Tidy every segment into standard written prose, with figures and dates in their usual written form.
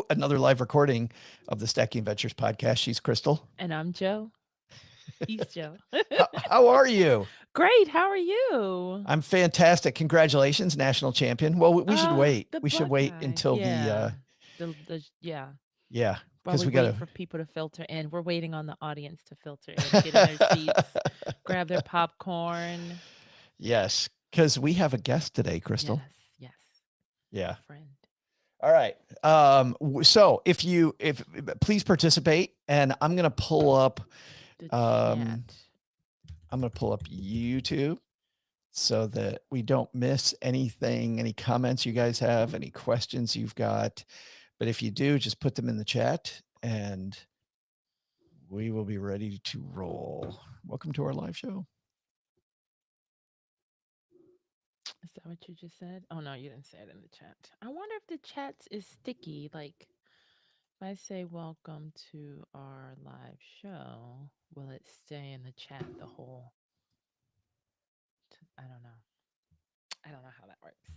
another live recording of the Stacking Ventures podcast. She's Crystal. And I'm Joe. He's Joe. How are you? Great. How are you? I'm fantastic. Congratulations, national champion. Well, we should wait. The We should wait Buckeyes. until Yeah. Yeah. yeah, While because we we got wait to, for people to filter in, we're waiting on the audience to filter in, get in their seats, grab their popcorn. yes, because we have a guest today, Crystal. Yes. Yes. A Yeah. friend. All right. So if please participate, and I'm going to pull up, The um, chat. I'm going to pull up YouTube so that we don't miss anything, any comments you guys have, any questions you've got. But if you do, just put them in the chat and we will be ready to roll. Welcome to our live show. Is that what you just said? Oh, no, you didn't say it in the chat. I wonder if the chat is sticky. Like, if I say welcome to our live show, will it stay in the chat the whole? I don't know. I don't know how that works.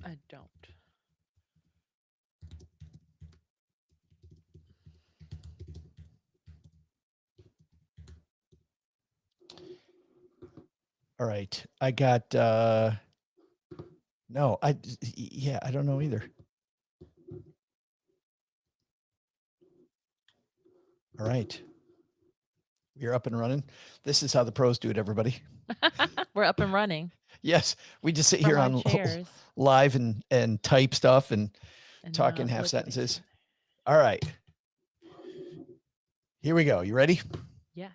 I don't. All right. I got no, I don't know either. All right. We're up and running. This is how the pros do it, everybody. We're up and running. Yes, we just sit From here our on chairs live and type stuff and talk in not half look at each sentences. other. All right. Here we go. You ready? Yes.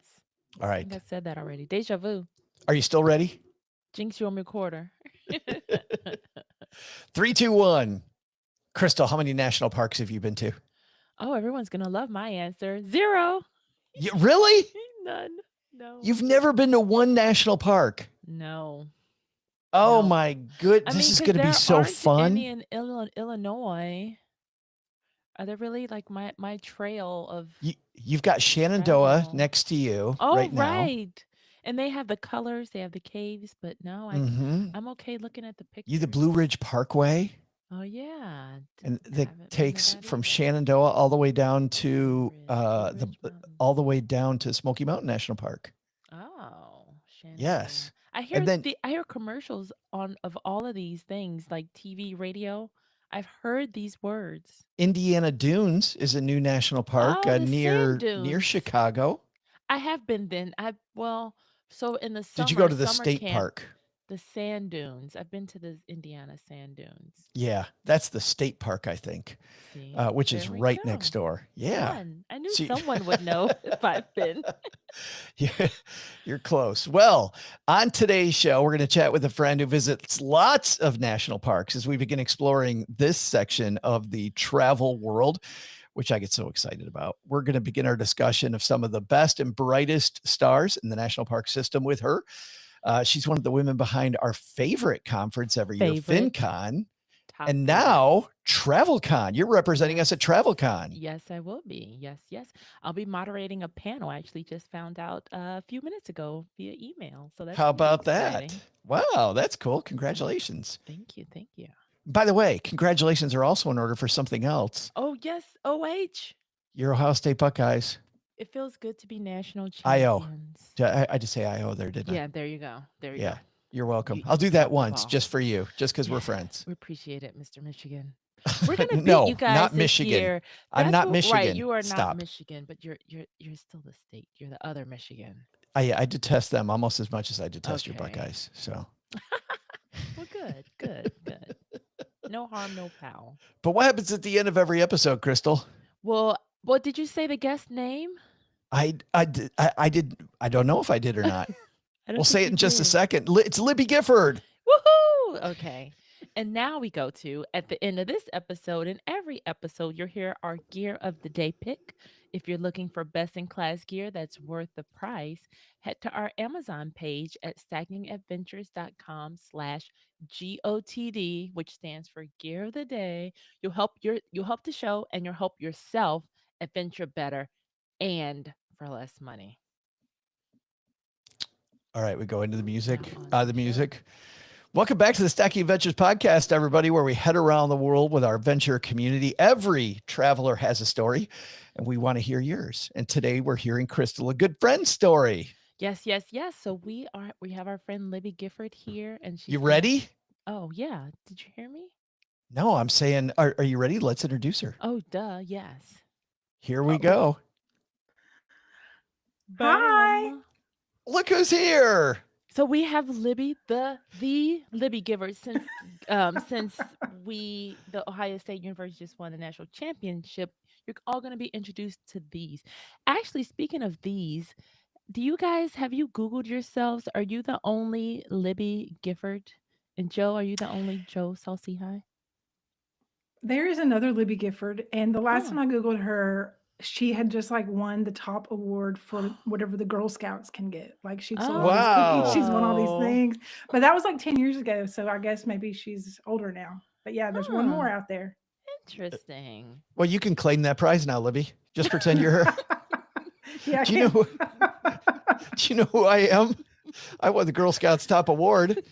All I right. think I said that already. Deja vu. Are you still ready? Jinx, you on recorder. 3, 2, 1. Crystal, how many national parks have you been to? Oh, everyone's going to love my answer. 0. Really? None. No. You've never been to one national park? No. Oh No. my good. I This mean, is because going to be there so aren't any fun. in Illinois. Are there really like my trail of You've got Shenandoah travel? next to you Oh, right now. right. And they have the colors, they have the caves, but no, Mm-hmm. I'm okay looking at the You the Blue pictures. Ridge Parkway, Oh yeah, and that haven't been to takes that from either. Shenandoah all the way down Blue to Ridge, Blue Ridge Mountains. all the way down to Smoky Mountain National Park. Oh, Shenandoah. Yes, and then I hear commercials on of all of these things like TV, radio. I've heard these words. Indiana Dunes is a new national park Oh, the sand near dunes. Chicago. I have been then. So in the Did you go summer, to the summer state camp, park? the sand dunes. I've been to the Indiana sand dunes. Yeah, that's the state park, I think, See, which is there we right next go. door. Yeah. Fun. I knew See, someone would know if I've been. yeah, you're close. Well, on today's show, we're going to chat with a friend who visits lots of national parks as we begin exploring this section of the travel world, which I get so excited about. We're going to begin our discussion of some of the best and brightest stars in the national park system with her. She's one of the women behind our favorite conference every year, Favorite. FinCon, Top and favorite. now TravelCon. You're representing us Yes. at TravelCon. Yes, I will be. Yes, yes. I'll be moderating a panel. I actually just found out a few minutes ago via email. So that's How going to be about that? exciting. Wow, that's cool. Yeah. Congratulations. Thank you. Thank you. By the way, congratulations are also in order for something else. Oh, yes. OH. Your Ohio State Buckeyes. It feels good to be national IO. champions. I just say IO there, didn't I? Yeah, there you go. There you Yeah. go. You're welcome. I'll You do that dropped the once ball. just for you, just because we're Yeah, friends. we appreciate it, Mr. Michigan. We're gonna beat you No, guys not this Michigan. year. I'm That's not what right. Michigan. You are not Stop. Michigan, but you're still the state. You're the other Michigan. I detest them almost as much as I detest your Okay. Buckeyes. So, Well, good, good, good. No harm, no foul. but what happens at the end of every episode, Crystal? Well, what did you say the guest name? I don't know if I did or not. I We'll don't say think it you in just a did. second. It's Libby Gifford. Woohoo! Okay. And now we go to at the end of this episode. In every episode, you'll hear our gear of the day pick. If you're looking for best in class gear that's worth the price, head to our Amazon page at stackingadventures.com/GOTD, which stands for Gear of the Day. You'll help the show and you'll help yourself adventure better and for less money. All right, we go into the music. Now on The the show. music. Welcome back to the Stacking Adventures podcast, everybody, where we head around the world with our venture community. Every traveler has a story, and we want to hear yours. And today we're hearing Crystal, a good friend story. Yes, yes, yes. So we have our friend Libby Gifford here, and You she's gonna. ready? Oh yeah, did you hear me? No, I'm saying, are you ready? Let's introduce her. Oh duh, yes. Here we Oh, go. Hi. bam. Look who's here. So we have Libby, the Libby Gifford, since the Ohio State University just won the national championship. You're all going to be introduced to these. Actually, speaking of these, do you guys have you Googled yourselves? Are you the only Libby Gifford? And Joe, are you the only Joe Salsi High? There is another Libby Gifford, and the last time Oh. I Googled her, she had just like won the top award for whatever the Girl Scouts can get. Like she'd sold all these cookies, Wow. she's won all these Oh. things. But that was like 10 years ago. So I guess maybe she's older now. But yeah, there's one more Huh. out there. Interesting. Well, you can claim that prize now, Libby. Just pretend you're her. Yeah. Do you know? Do you know who I am? I won the Girl Scouts top award.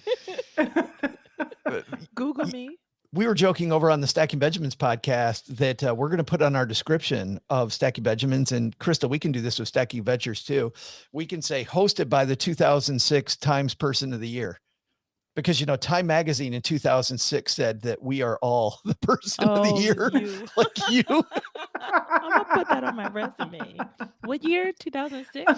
Google me. We were joking over on the Stacking Benjamins podcast that we're going to put on our description of Stacking Benjamins, and Crystal, we can do this with Stacking Ventures too. We can say hosted by the 2006 Times Person of the Year, because Time Magazine in 2006 said that we are all the person of the Oh, year, you. like you. I'm gonna put that on my resume. What year? 2006?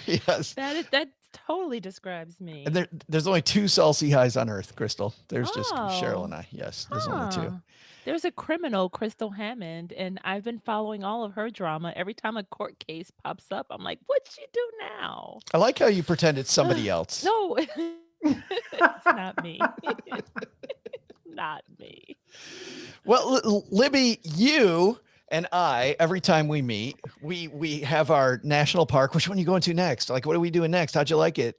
Yes. That totally describes me. And there's only two Salsi highs on earth, Crystal. There's just Cheryl Oh. and I. Yes, there's only two. Huh. There's a criminal, Crystal Hammond, and I've been following all of her drama. Every time a court case pops up, I'm like, what'd she do now? I like how you pretend it's somebody else. No, it's not me. Not me. Well, Libby, you and I, every time we meet, we have our national park. Which one are you going to next? Like, what are we doing next? How'd you like it?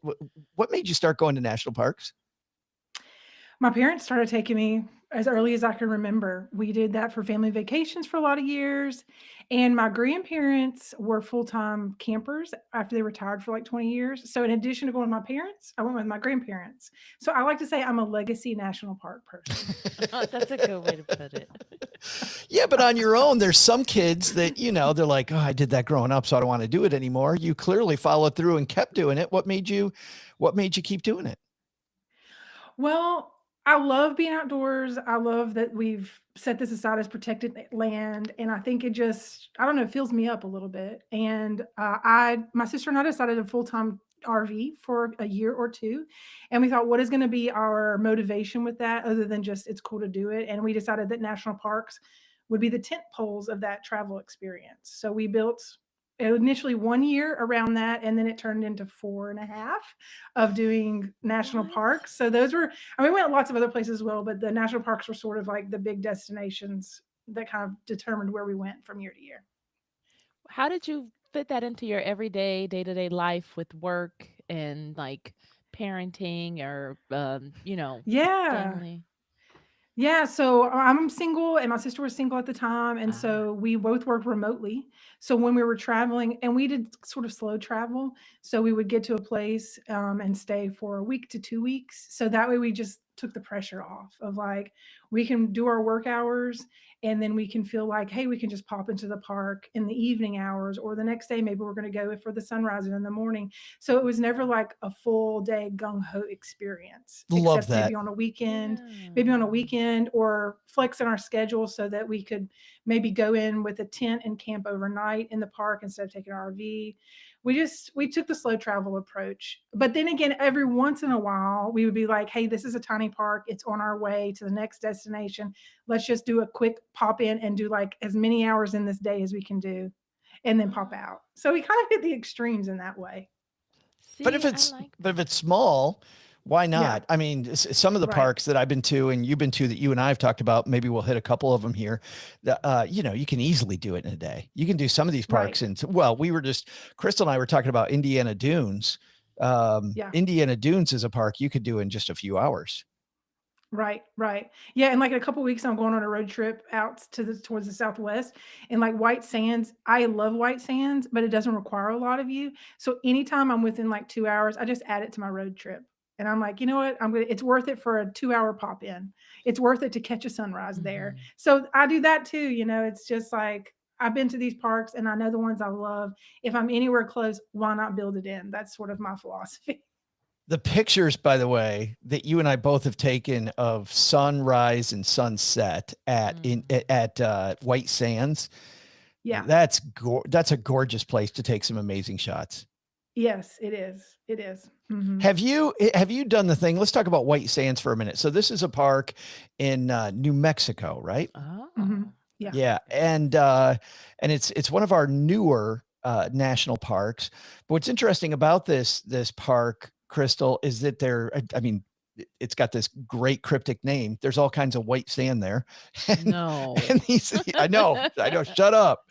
What made you start going to national parks? My parents started taking me as early as I can remember. We did that for family vacations for a lot of years. And my grandparents were full-time campers after they retired for like 20 years. So in addition to going with my parents, I went with my grandparents. So I like to say I'm a legacy national park person. That's a good way to put it. Yeah, but on your own, there's some kids that, they're like, oh, I did that growing up, so I don't want to do it anymore. You clearly followed through and kept doing it. What made you keep doing it? Well, I love being outdoors. I love that we've set this aside as protected land, and I think it just, I don't know, it fills me up a little bit. And my sister and I decided a full-time RV for a year or two, and we thought, what is going to be our motivation with that, other than just it's cool to do it? And we decided that national parks would be the tent poles of that travel experience. So we built initially 1 year around that, and then it turned into 4.5 of doing national What? parks. So those were, I mean, we went lots of other places as well, but the national parks were sort of like the big destinations that kind of determined where we went from year to year. How did you fit that into your everyday, day-to-day life with work and like parenting or Yeah. family? Yeah, so I'm single and my sister was single at the time, and Ah. so we both worked remotely. So when we were traveling, and we did sort of slow travel, so we would get to a place and stay for a week to 2 weeks. So that way we just took the pressure off of like we can do our work hours, and then we can feel like, hey, we can just pop into the park in the evening hours, or the next day maybe we're going to go for the sunrise and in the morning. So it was never like a full day gung ho experience, Love except that. maybe on a weekend or flex in our schedule so that we could maybe go in with a tent and camp overnight in the park instead of taking our RV. We took the slow travel approach. But then again, every once in a while, we would be like, hey, this is a tiny park. It's on our way to the next destination. Let's just do a quick pop in and do like as many hours in this day as we can do and then pop out. So we kind of hit the extremes in that way. But See, if I it's like but if that. it's small, why Yeah, not? I mean, some of the right. parks that I've been to and you've been to that you and I have talked about, maybe we'll hit a couple of them here. You can easily do it in a day. You can do some of these parks, Right. and Crystal and I were talking about Indiana Dunes. Yeah. Indiana Dunes is a park you could do in just a few hours. Right, right. Yeah, and like in a couple weeks, I'm going on a road trip out towards the Southwest, and like White Sands. I love White Sands, but it doesn't require a lot of you. So anytime I'm within like 2 hours, I just add it to my road trip. And I'm like, you know what? It's worth it for a 2-hour pop in. It's worth it to catch a sunrise there. Mhm. So I do that too. It's just like, I've been to these parks and I know the ones I love. If I'm anywhere close, why not build it in? That's sort of my philosophy. The pictures, by the way, that you and I both have taken of sunrise and sunset at White Sands, Yeah. that's a gorgeous place to take some amazing shots. Yes, it is. It is. Mhm. Have you done the thing? Let's talk about White Sands for a minute. So this is a park in New Mexico, right? Oh. Yeah. Yeah, and it's one of our newer national parks. But what's interesting about this park, Crystal, is that I mean, it's got this great cryptic name. There's all kinds of white sand there. No. And I know, shut up.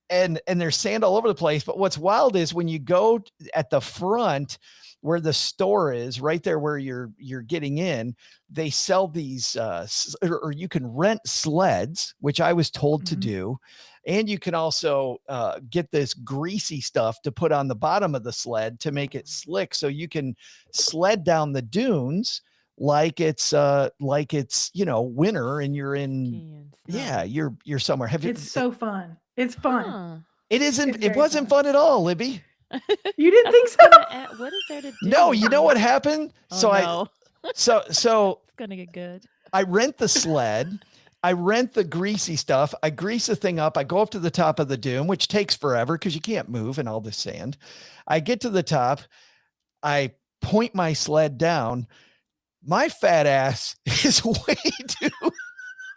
And there's sand all over the place. But what's wild is when you go at the front where the store is, right there where you're getting in, they sell these or you can rent sleds, which I was told to Mhm. do. And you can also get this greasy stuff to put on the bottom of the sled to make it slick, so you can sled down the dunes like it's winter and you're in, Skiing, yeah, snow. you're somewhere. It's so fun. It's fun. Huh. It It's isn't. It very wasn't fun. fun at all, Libby. You didn't I think was so? gonna what is there to do? No, you know what happened? Oh, So no. so It's gonna get good. I rent the sled. I rent the greasy stuff. I grease the thing up. I go up to the top of the dune, which takes forever because you can't move in all this sand. I get to the top. I point my sled down. My fat ass is way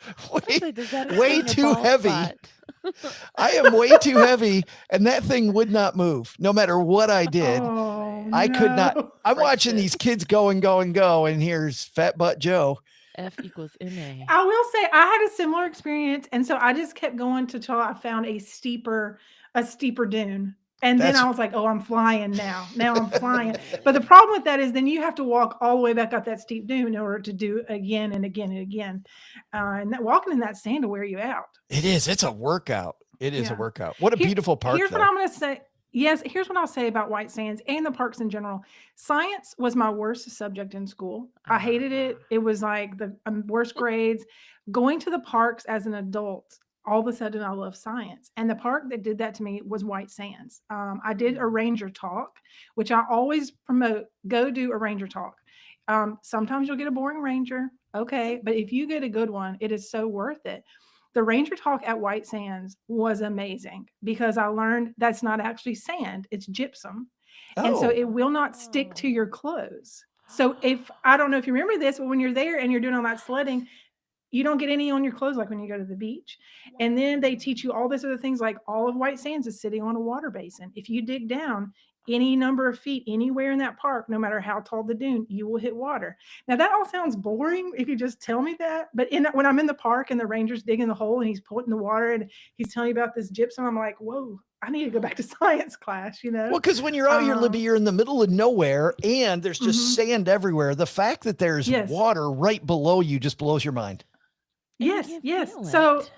I was like, does that way explain your too bald heavy. spot? I am way too heavy, and that thing would not move no matter what I did. Oh, I could not. no. I'm watching these kids go, and here's Fat Butt Joe. F equals MA. I will say I had a similar experience, and so I just kept going till I found a steeper dune. And then That's- I was like, oh, I'm flying now. Now I'm flying. But the problem with that is then you have to walk all the way back up that steep dune in order to do again and again and again. And walking in that sand will wear you out. It is. It's a workout. It is a Yeah. workout. What a beautiful park. Here's though. what I'm going to say. Yes, here's what I'll say about White Sands and the parks in general. Science was my worst subject in school. I hated it. It was like the worst grades. Going to the parks as an adult, all of a sudden I love science. And the park that did that to me was White Sands. I did a ranger talk, which I always promote. Go do a ranger talk. Sometimes you'll get a boring ranger. Okay. But if you get a good one, it is so worth it. The ranger talk at White Sands was amazing because I learned that's not actually sand, it's gypsum. And so Oh, it will not stick to your clothes. So I don't know if you remember this, but when you're there and you're doing all that sledding, you don't get any on your clothes like when you go to the beach. And then they teach you all this other things, like all of White Sands is sitting on a water basin. If you dig down any number of feet anywhere in that park, no matter how tall the dune, you will hit water. Now that all sounds boring if you just tell me that, but when I'm in the park and the ranger's digging the hole and he's putting the water and he's telling you about this gypsum, I'm like, whoa, I need to go back to science class, well, because when you're out here, Libby, you're in the middle of nowhere and there's just sand everywhere. The fact that there's Yes. water right below you just blows your mind. And you Yes, can yes. feel So it.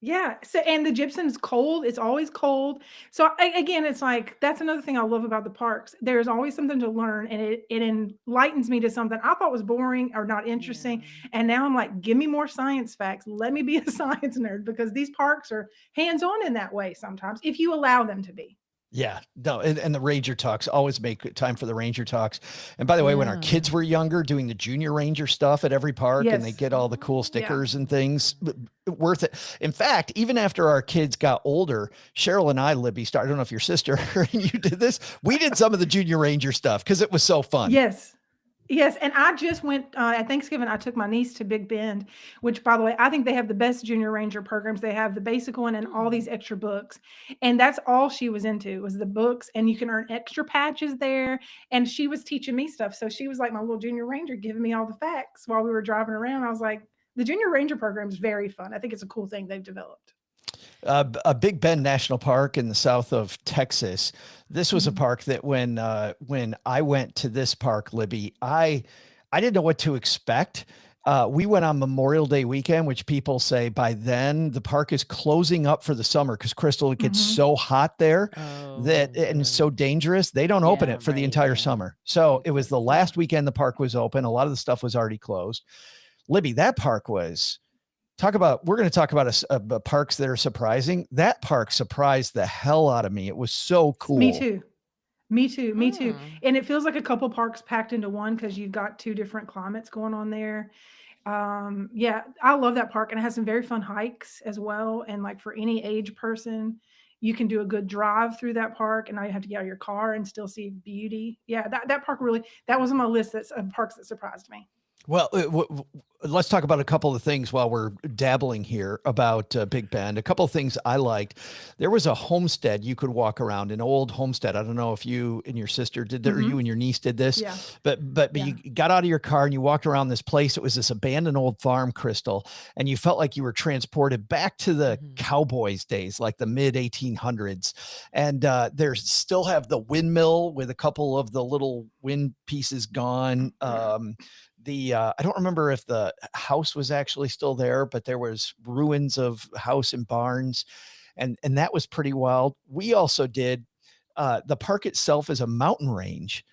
yeah. So, and the gypsum's cold. It's always cold. So again, it's like, that's another thing I love about the parks. There's always something to learn and it enlightens me to something I thought was boring or not interesting. Yeah. And now I'm like, give me more science facts. Let me be a science nerd because these parks are hands-on in that way sometimes, if you allow them to be. Yeah, no, and the Ranger talks, always make time for the Ranger talks. And by the way, when our kids were younger, doing the Junior Ranger stuff at every park, and they Yes. get all the cool Yeah. stickers and things, worth it. In fact, even after our kids got older, Cheryl and I, Libby, I don't know if your sister and you did this, we did some of the Junior Ranger stuff because it was so fun. Yes. Yes, and I just went at Thanksgiving. I took my niece to Big Bend, which, by the way, I think they have the best Junior Ranger programs. They have the basic one and all these extra books, and that's all she was into was the books. And you can earn extra patches there. And she was teaching me stuff, so she was like my little Junior Ranger, giving me all the facts while we were driving around. I was like, the Junior Ranger program is very fun. I think it's a cool thing they've developed. A Big Bend National Park in the south of Texas. This was a park that when I went to this park, Libby, I didn't know what to expect. We went on Memorial Day weekend, which people say by then the park is closing up for the summer because Crystal, it gets Mhm. so hot there that Oh, and so good. dangerous. They don't open Yeah, it for the right. entire Yeah. summer. So it was the Exactly. last weekend the park was open. A lot of the stuff was already closed. Libby, that park was we're going to talk about parks that are surprising. That park surprised the hell out of me. It was so Me cool. too. Me too. Me too. Hmm. And it feels like a couple parks packed into one because you've got two different climates going on there. Yeah, I love that park, and it has some very fun hikes as well. And like for any age person, you can do a good drive through that park, and now you have to get out of your car and still see beauty. Yeah, that park really, that was on my list. That's of parks that surprised me. Well, let's talk about a couple of things while we're dabbling here about Big Bend. A couple of things I liked. There was a homestead you could walk around, an old homestead. I don't know if you and your sister did that, or you Hmm. and your niece did this, Yeah, but yeah. you got out of your car and you walked around this place. It was this abandoned old farm, Crystal, and you felt like you were transported back to the Hmm. cowboys days, like the mid 1800s. And there's still have the windmill with a couple of the little wind pieces gone. I don't remember if the house was actually still there, but there was ruins of house and barns, and that was pretty wild. We also did the park itself is a mountain range.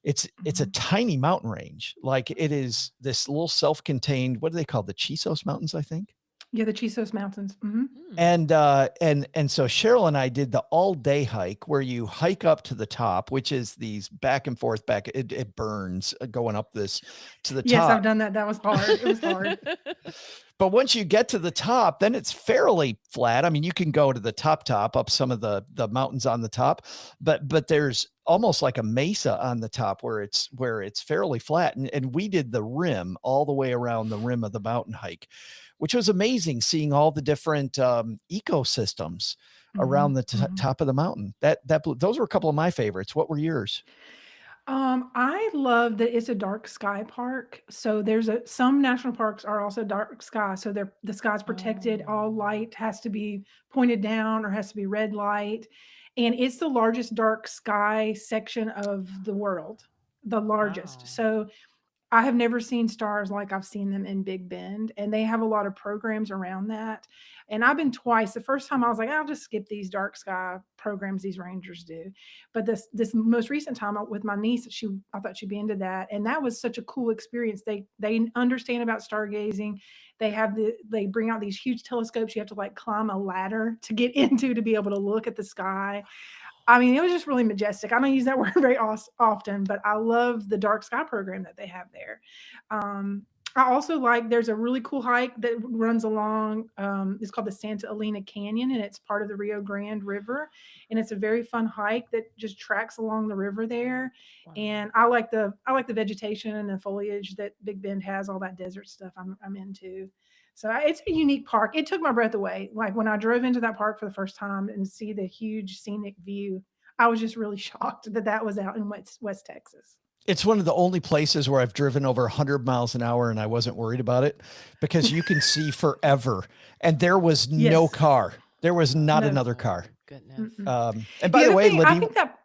It's a Mhm. tiny mountain range. Like it is this little self-contained, what do they call the Chisos Mountains, I think. Yeah, the Chisos Mountains. Hmm. Hmm. And so Cheryl and I did the all day hike where you hike up to the top, which is these back and forth back. It burns going up this to the Yes, I've top. done that. That was hard. It was hard. But once you get to the top, then it's fairly flat. I mean, you can go to the top up some of the mountains on the top, but there's almost like a mesa on the top where it's fairly flat. And we did the rim all the way around the rim of the mountain hike, which was amazing seeing all the different ecosystems around Hmm. the Hmm. top of the mountain. Those were a couple of my favorites. What were yours? I love that it's a dark sky park. So there's some national parks are also dark sky. So the sky's protected. All Oh, light has to be pointed down or has to be red light. And it's the largest dark sky section of the world, the largest. wow. So I have never seen stars like I've seen them in Big Bend, and they have a lot of programs around that. And I've been twice. The first time I was like, I'll just skip these dark sky programs these rangers do. But this most recent time with my niece, I thought she'd be into that, and that was such a cool experience. They understand about stargazing. They bring out these huge telescopes you have to like climb a ladder to get into to be able to look at the sky. I mean, it was just really majestic. I don't use that word very often, but I love the dark sky program that they have there. Um, I also like there's a really cool hike that runs along. It's called the Santa Elena Canyon, and it's part of the Rio Grande River. And it's a very fun hike that just tracks along the river there. Wow. And I like the vegetation and the foliage that Big Bend has, all that desert stuff I'm into. So it's a unique park. It took my breath away. Like when I drove into that park for the first time and see the huge scenic view, I was just really shocked that that was out in West Texas. It's one of the only places where I've driven over 100 miles an hour and I wasn't worried about it because you can see forever. And there was no Yes. car. There was not No. another Oh, car. goodness. Mm-mm. And The by the other way, thing, I Libby, think that.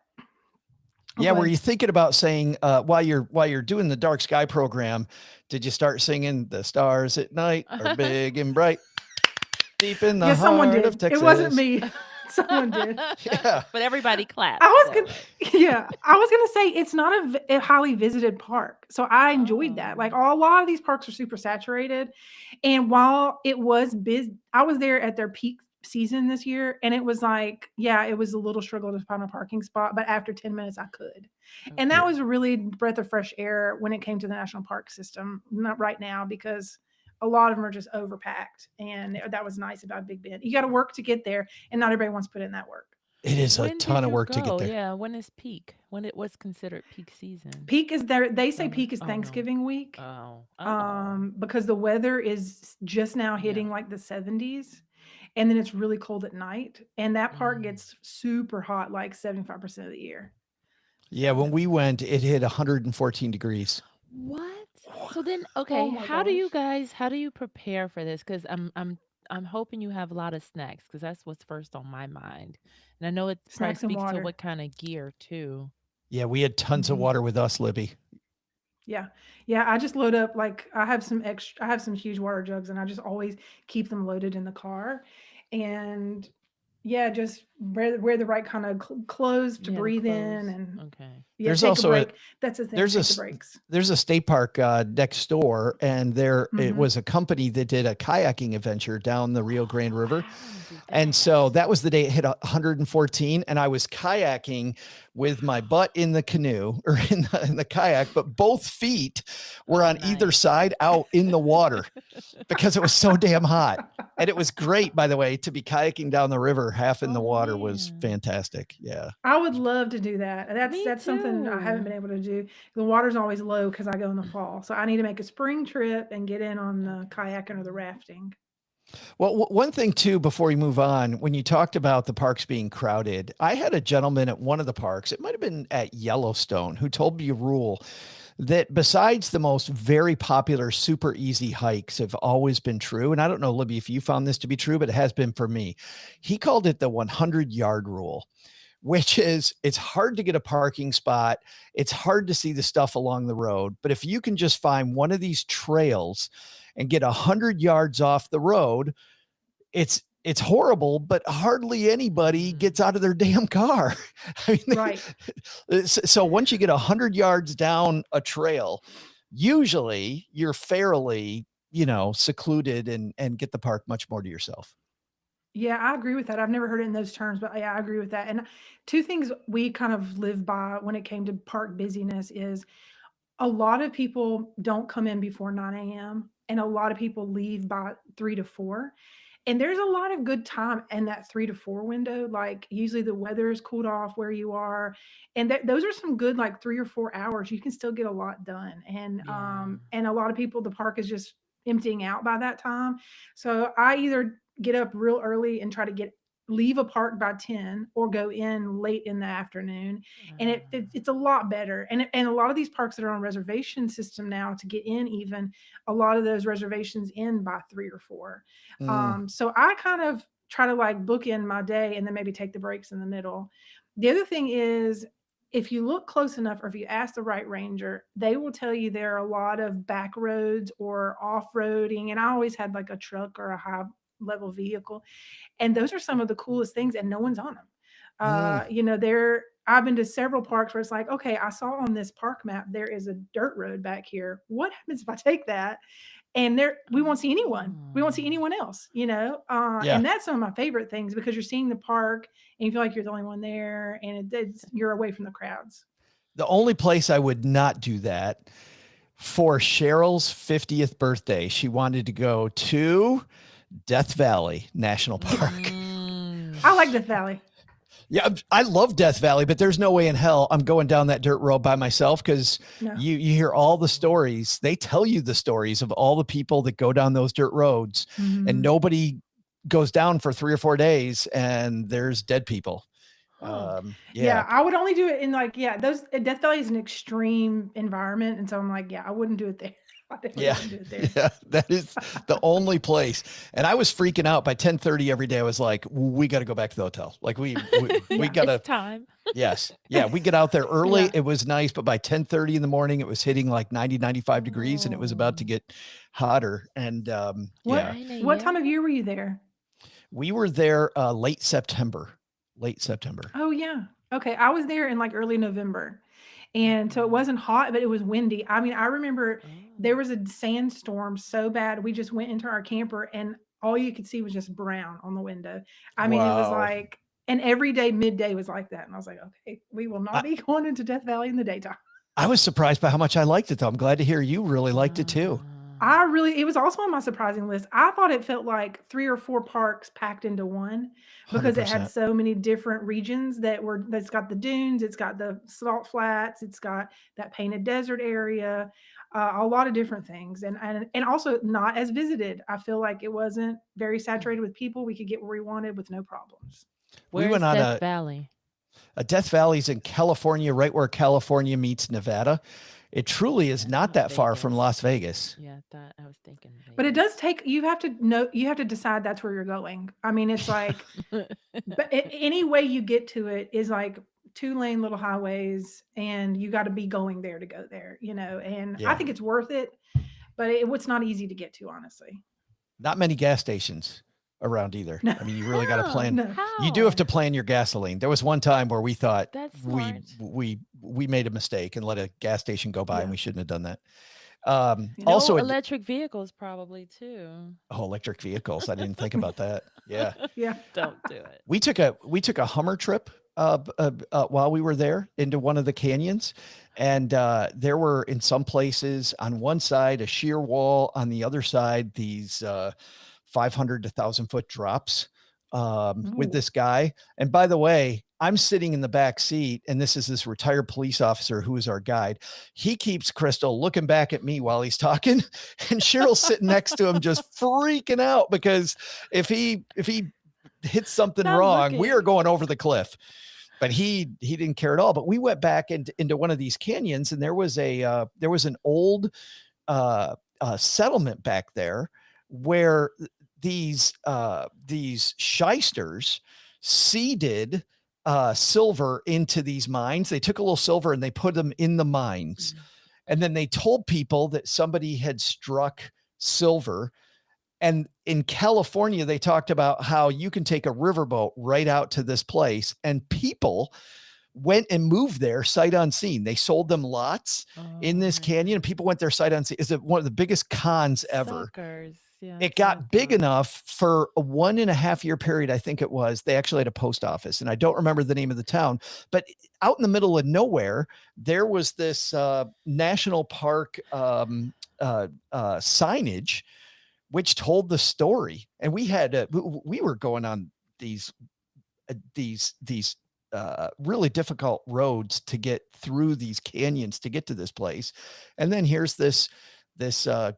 Oh, yeah, go were ahead. you thinking about saying while you're doing the dark sky program, did you start singing the stars at night are big and bright deep in the Yeah, someone heart of did. It wasn't Texas? me. Someone did. Yeah. But everybody I clapped was though, right? gonna, yeah, I was gonna say it's not a highly visited park, so I enjoyed that. Like Oh. a lot of these parks are super saturated, and while it was busy, I was there at their peak season this year, and it was like, yeah, it was a little struggle to find a parking spot, but after 10 minutes, I could, and that Yeah. Okay. was a really breath of fresh air when it came to the national park system. Not right now because a lot of them are just overpacked, and that was nice about Big Bend. You got to work to get there, and not everybody wants to put in that work. It is a When ton did of you work to get go? there. Yeah, when is peak? When it was considered peak season? Peak is there. They say Summer? peak is Oh no. Thanksgiving week, Oh. Oh. because the weather is just now Yeah. hitting like the 70s, and then it's really cold at night. And that part Mm. gets super hot, like 75% of the year. Yeah, when So, we went, it hit 114 degrees. What? So then, oh okay, my gosh. how do you prepare for this? Because I'm hoping you have a lot of snacks because that's what's first on my mind. And I know it probably Snacks and speaks to water. what kind of gear too. Yeah, we had tons of Hmm. water with us, Libby. Yeah. Yeah, I just load up like I have some huge water jugs and I just always keep them loaded in the car. And yeah, just wear the right kind of clothes to Yeah, the breathe in clothes. and Okay. yeah, There's take a also a break. That's the thing, there's a take the s- breaks. there's a state park next door, and there it Mhm. was a company that did a kayaking adventure down the Rio Grande Oh, River. I want to do And that. so that was the day it hit 114, and I was kayaking with my butt in the canoe or in the kayak, but both feet were Oh, on either nice. side out in the water because it was so damn hot. And it was great, by the way, to be kayaking down the river, half in the Oh, water was man. fantastic. Yeah. I would love to do that. Me That's something I haven't too. been able to do. The water's always low because I go in the fall. So I need to make a spring trip and get in on the Okay. kayaking or the rafting. Well, one thing too, before we move on, when you talked about the parks being crowded, I had a gentleman at one of the parks, it might have been at Yellowstone, who told me a rule that besides the most very popular, super easy hikes have always been true. And I don't know, Libby, if you found this to be true, but it has been for me. He called it the 100-yard rule, which is it's hard to get a parking spot. It's hard to see the stuff along the road. But if you can just find one of these trails and get 100 yards off the road, it's horrible, but hardly anybody Mm. gets out of their damn car. I mean, Right. so once you get 100 yards down a trail, usually you're fairly, secluded and get the park much more to yourself. Yeah, I agree with that. I've never heard it in those terms, but yeah, I agree with that. And two things we kind of live by when it came to park busyness is a lot of people don't come in before 9 a.m. and a lot of people leave by 3 to 4. And there's a lot of good time in that 3 to 4 window. Like usually the weather is cooled off where you are, and those are some good like 3 or 4 hours. You can still get a lot done, Yeah. and a lot of people the park is just emptying out by that time. So I either get up real early and try to get leave a park by 10 or go in late in the afternoon, and it's a lot better. And a lot of these parks that are on reservation system now to get in, even a lot of those reservations end by 3 or 4. Mm. So I kind of try to like book in my day and then maybe take the breaks in the middle. The other thing is, if you look close enough or if you ask the right ranger, they will tell you there are a lot of back roads or off-roading. And I always had like a truck or a high level vehicle, and those are some of the coolest things, and no one's on them. Mm. There I've been to several parks where it's like, okay, I saw on this park map there is a dirt road back here. What happens if I take that? And there we won't see anyone. We won't see Oh. anyone else, Yeah. and that's some of my favorite things because you're seeing the park and you feel like you're the only one there, and you're away from the crowds. The only place I would not do that for Cheryl's 50th birthday, she wanted to go to Death Valley National Park. Mm. I like Death Valley. Yeah, I love Death Valley, but there's no way in hell I'm going down that dirt road by myself because No. you hear all the stories. They tell you the stories of all the people that go down those dirt roads, and Mhm. nobody goes down for 3 or 4 days, and there's dead people. Huh. Yeah, Yeah, I would only do it in like, yeah, those Death Valley is an extreme environment, and so I'm like, yeah, I wouldn't do it there. I definitely yeah, wouldn't do it there. yeah. That is the only place. And I was freaking out by 10:30 every day. I was like, we got to go back to the hotel. Like we Yeah. got to. It's time. Yes. Yeah. We get out there early. Yeah. It was nice, but by 10:30 in the morning, it was hitting like 90, 95 degrees, and it was about to Oh, get hotter. And What yeah, 9 what time a.m. of year were you there? we were there late September. Late September. Oh, yeah. Okay, I was there in, like, early November, and so it Okay. wasn't hot, but it was windy. I mean, I remember Oh. there was a sandstorm so bad, we just went into our camper, and all you could see was just brown on the window. I mean, it was Wow. like and every day, midday was like that, and I was like, "Okay, we will not I, be going into Death Valley in the daytime." I was surprised by how much I liked it, though. I'm glad to hear you really liked it too. It was also on my surprising list. I thought it felt like 3 or 4 parks packed into one because it had 100%. so many different regions that's got the dunes, it's got the salt flats, it's got that painted desert area, a lot of different things, and also not as visited. I feel like it wasn't very saturated with people. We could get where we wanted with no problems. We Where is went on Death Valley? a Death Valley's in California, right where California meets Nevada. It truly is That's not not that far from Vegas. Las Vegas. Yeah, I was thinking But it Vegas. does take you have to decide that's where you're going. I mean, it's like but any way you get to it is like 2-lane little highways, and you got to be going there to go there, you know, and I Yeah. think it's worth it, but it's not easy to get to, honestly. Not many gas stations around either. No. I mean, you really got to How? plan. No. You do have to How? plan your gasoline. There was one time where we thought That's we smart. we made a mistake and let a gas station go by, and Yeah. we shouldn't have done that. Yeah. Also, No electric vehicles probably too. electric vehicles. I didn't think about that. Yeah. Yeah. Don't do it. We took a Hummer trip while we were there into one of the canyons, and there were in some places on one side a sheer wall, on the other side these 500 to 1,000-foot drops with Ooh. this guy. And by the way, I'm sitting in the back seat, and this retired police officer who is our guide. He keeps Crystal looking back at me while he's talking, and Cheryl's sitting next to him, just freaking out because if he hits something Not wrong, we are looking. going over the cliff. But he didn't care at all. But we went back into one of these canyons, and there was an old settlement back there where these shysters seeded silver into these mines. They took a little silver and they put them in the mines. Mhm. And then they told people that somebody had struck silver. And in California, they talked about how you can take a riverboat right out to this place, and people went and moved there sight unseen. They sold them lots in this Oh, canyon, and people went there sight unseen. It's one of the biggest cons ever. suckers. Yeah, It got big suckers. enough for a 1.5-year period, I think it was. They actually had a post office, and I don't remember the name of the town, but out in the middle of nowhere, there was this national park signage, which told the story. And we had we were going on these really difficult roads to get through these canyons to get to this place. And then here's this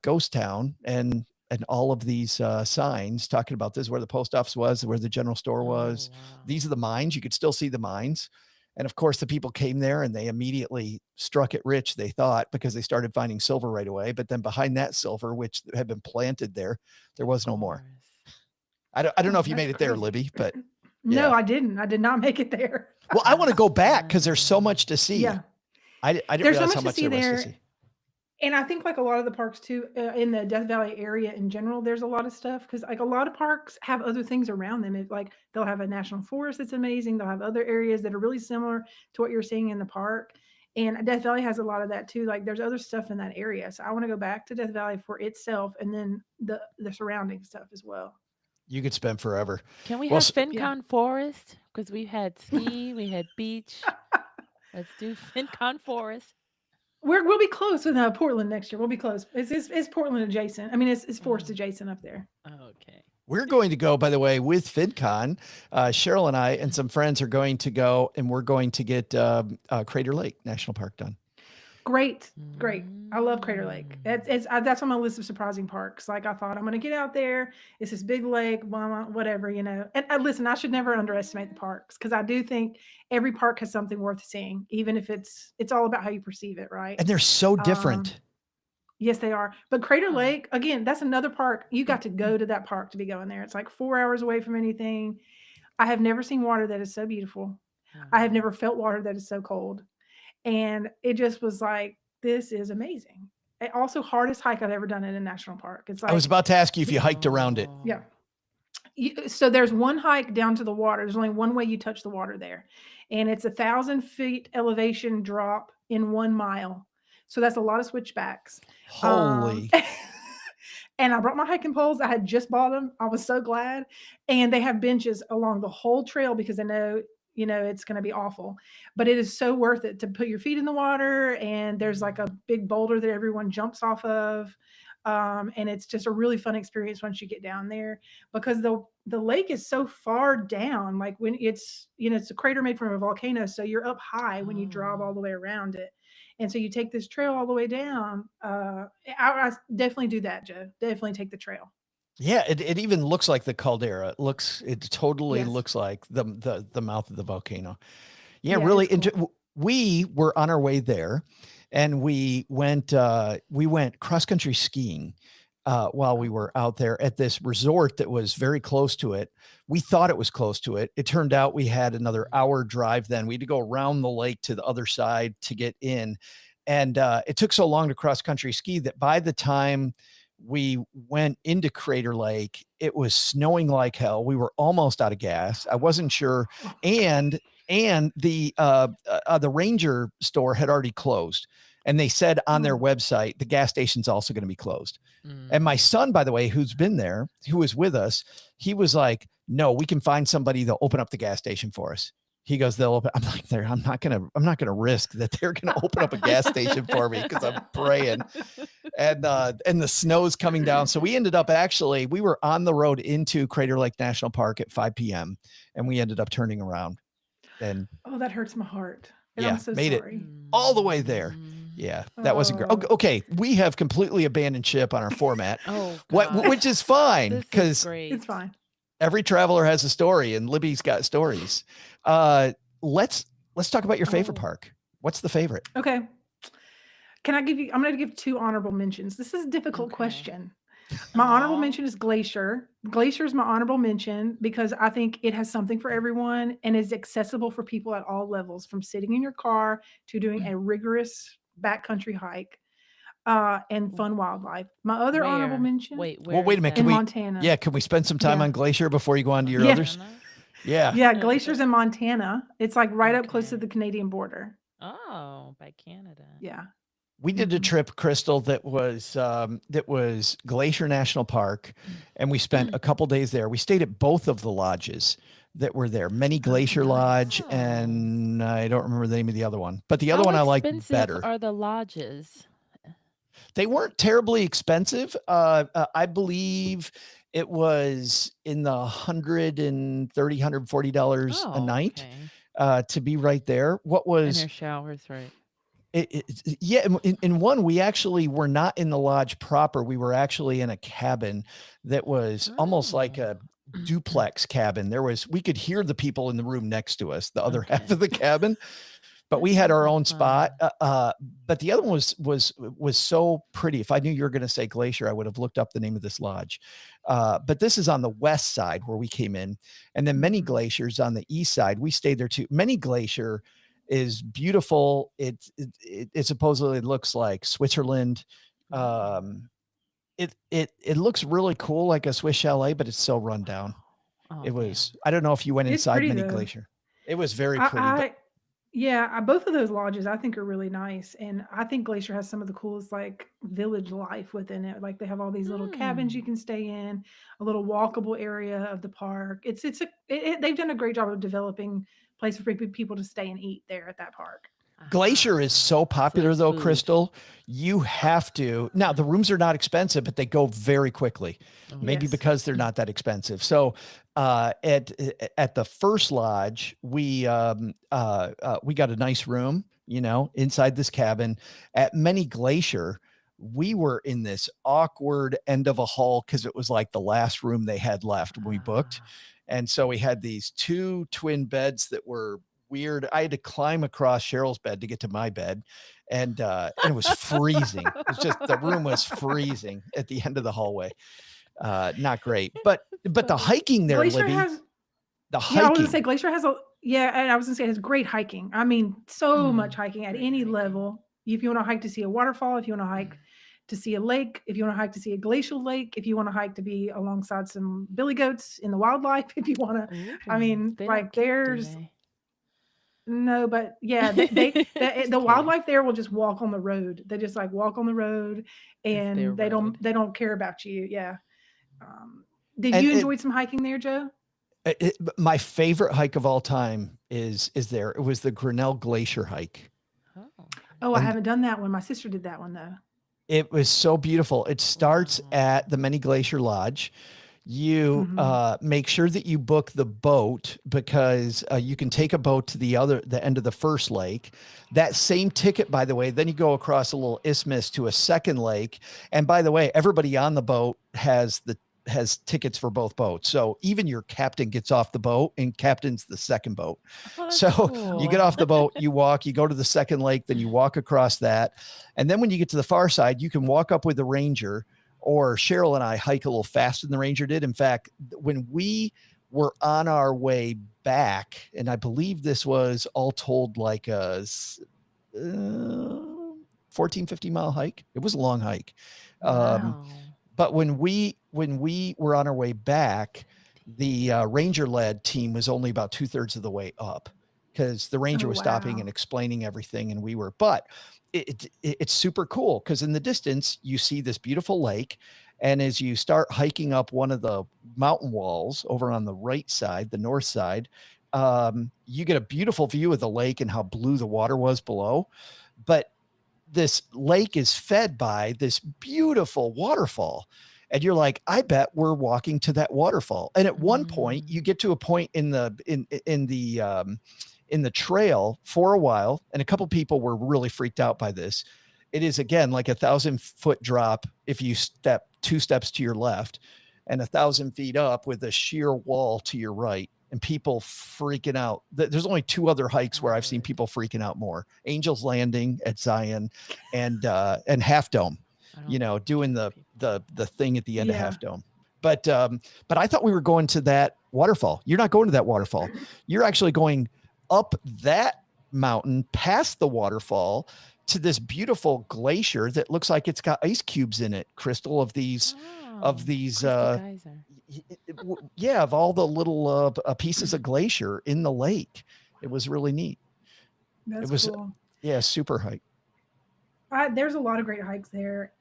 ghost town, and all of these signs talking about this is where the post office was, where the general store was. Oh, wow. These are the mines. You could still see the mines. And of course, the people came there and they immediately struck it rich, they thought, because they started finding silver right away. But then behind that silver, which had been planted there was no more. Course. I don't know if you That's made it there, crazy. Libby, but No, yeah. I didn't. I did not make it there. well, I want to go back because there's so much to see. Yeah. I didn't There's so realize how much to much see there was to there. see. And I think like a lot of the parks too, in the Death Valley area in general, there's a lot of stuff because like a lot of parks have other things around them. Like they'll have a national forest that's amazing. They'll have other areas that are really similar to what you're seeing in the park. And Death Valley has a lot of that too. Like there's other stuff in that area. So I want to go back to Death Valley for itself and then the surrounding stuff as well. You could spend forever. Can we Well, have s- FinCon Forest? Because we had ski, we had beach. Let's do FinCon Forest. We'll be close with Portland next year. We'll be close. It's Portland adjacent. I mean, it's forest Oh, adjacent up there. okay. We're going to go, by the way, with FinCon. Cheryl and I and some friends are going to go, and we're going to get Crater Lake National Park done. Great. I love Crater Lake. Mm. That's on my list of surprising parks. Like I thought, I'm going to get out there. It's this big lake, blah, blah, whatever, you know. And listen, I should never underestimate the parks because I do think every park has something worth seeing, even if it's all about how you perceive it, right? And they're so different. Yes, they are. But Crater Huh. Lake, again, that's another park. You got to go to that park to be going there. It's like 4 hours away from anything. I have never seen water that is so beautiful. I have Wow. never felt water that is so cold. And it just was like, this is amazing. Also, hardest hike I've ever done in a national park. It's I was like, about to ask you if you hiked around it. yeah. Oh. So there's one hike down to the water. There's only one way you touch the water there. And it's 1,000 feet elevation drop in 1 mile. So that's a lot of switchbacks. Holy. And I brought my hiking poles. I had just bought them. I was so glad. And they have benches along the whole trail because I know, you know, it's going to be awful. But it is so worth it to put your feet in the water. And there's like a big boulder that everyone jumps off of. And it's just a really fun experience once you get down there because the lake is so far down. Like when it's, you know, it's a crater made from a volcano. So you're up high when you drive all Oh. the way around it. And so you take this trail all the way down. I definitely do that, Joe. Definitely take the trail. Yeah, it even looks like the caldera. It totally Yes. looks like the mouth of the volcano. Yeah, Yeah, really. it's cool. We were on our way there, and we went cross country skiing while we were out there at this resort that was very close to it. We thought it was close to it. It turned out we had another hour drive then. We had to go around the lake to the other side to get in. And it took so long to cross country ski that by the time we went into Crater Lake, it was snowing like hell. We were almost out of gas. I wasn't sure. And the Ranger store had already closed. And they said on their website, the gas station's also going to be closed. And my son, by the way, who's been there, who was with us, he was like, no, we can find somebody that'll open up the gas station for us. He goes, they'll open. I'm like, I'm not gonna risk that they're gonna open up a gas station for me because I'm praying. And the snow's coming down. So we ended up we were on the road into Crater Lake National Park at 5 p.m. and we ended up turning around. And that hurts my heart. And yeah, I'm so made sorry. it all the way there. Yeah, that wasn't great. Okay, we have completely abandoned ship on our format. Which is fine because it's fine. Every traveler has a story, and Libby's got stories. Let's talk about your favorite park. What's the favorite? Okay. I'm going to give 2 honorable mentions. This is a difficult question. My honorable mention is Glacier. Glacier is my honorable mention because I think it has something for everyone and is accessible for people at all levels, from sitting in your car to doing a rigorous backcountry hike. And fun wildlife. My other honorable mention. Wait a minute. In Montana. Yeah, can we spend some time on Glacier before you go on to your others? Yeah, Glacier's in Montana. It's like right up close to the Canadian border. Oh, by Canada. Yeah. We did a trip, Crystal, that was Glacier National Park, and we spent a couple days there. We stayed at both of the lodges that were there, Many Glacier Lodge, and I don't remember the name of the other one, but the other one I like better. Are the lodges? They weren't terribly expensive. I believe it was in the $130, $140 a night to be right there. What was in their showers, right? In one, we actually were not in the lodge proper. We were actually in a cabin that was almost like a duplex cabin. We could hear the people in the room next to us, the other half of the cabin. But we had our own spot. But the other one was so pretty. If I knew you were going to say Glacier, I would have looked up the name of this lodge. But this is on the west side where we came in, and then Many Glaciers on the east side. We stayed there too. Many Glacier is beautiful. It supposedly looks like Switzerland. It looks really cool, like a Swiss chalet, but it's so run down. It was. I don't know if you went inside Many Glacier. It was very pretty. Both of those lodges I think are really nice, and I think Glacier has some of the coolest like village life within it. Like they have all these little cabins you can stay in, a little walkable area of the park. They've done a great job of developing places for people to stay and eat there at that park. Glacier is so popular though, Crystal. You have to. Now the rooms are not expensive, but they go very quickly. Maybe because they're not that expensive. So at the first lodge, we got a nice room, inside this cabin. At Many Glacier, we were in this awkward end of a hall because it was like the last room they had left when we booked. And so we had these 2 twin beds that were weird. I had to climb across Cheryl's bed to get to my bed, and it was freezing. It was just, the room was freezing at the end of the hallway. Not great, but the hiking there, Glacier Libby, has, the hiking. I was gonna say Glacier has and I was gonna say it has great hiking. I mean, so much hiking at any level. If you want to hike to see a waterfall, if you want to hike to see a lake, if you want to hike to see a glacial lake, if you want to hike to be alongside some billy goats in the wildlife, if you want to, I mean, like there's. No, but yeah, the wildlife there will just walk on the road. They just like walk on the road, and they don't care about you. Yeah. Did you enjoy some hiking there, Joe? My favorite hike of all time is there. It was the Grinnell Glacier hike. Oh, I haven't done that one. My sister did that one though. It was so beautiful. It starts at the Many Glacier Lodge. You make sure that you book the boat because you can take a boat to the end of the first lake. That same ticket, by the way, then you go across a little isthmus to a second lake. And by the way, everybody on the boat has tickets for both boats. So even your captain gets off the boat and captains the second boat. You get off the boat, you go to the second lake, then you walk across that. And then when you get to the far side, you can walk up with the ranger, or Cheryl and I hike a little faster than the Ranger did. In fact, when we were on our way back, and I believe this was all told like a 14, 15-mile hike. It was a long hike. Wow. But when we were on our way back, the Ranger led team was only about 2/3 of the way up, because the Ranger was stopping and explaining everything, and we were. But it's super cool, because in the distance you see this beautiful lake, and as you start hiking up one of the mountain walls over on the right side, the north side, you get a beautiful view of the lake and how blue the water was below. But this lake is fed by this beautiful waterfall. And you're like, I bet we're walking to that waterfall. And at one point you get to a point in the trail for a while, and a couple people were really freaked out by this. It is, again, like 1,000-foot drop if you step 2 steps to your left, and 1,000 feet up with a sheer wall to your right, and people freaking out. There's only 2 other hikes where I've seen people freaking out more: Angel's Landing at Zion, and Half Dome, doing the thing at the end of Half Dome. But I thought we were going to that waterfall. You're not going to that waterfall. You're actually going up that mountain past the waterfall to this beautiful glacier that looks like it's got ice cubes in it, Crystal, of these of all the little pieces of glacier in the lake. It was really neat. That's cool. Yeah, super hike. There's a lot of great hikes there.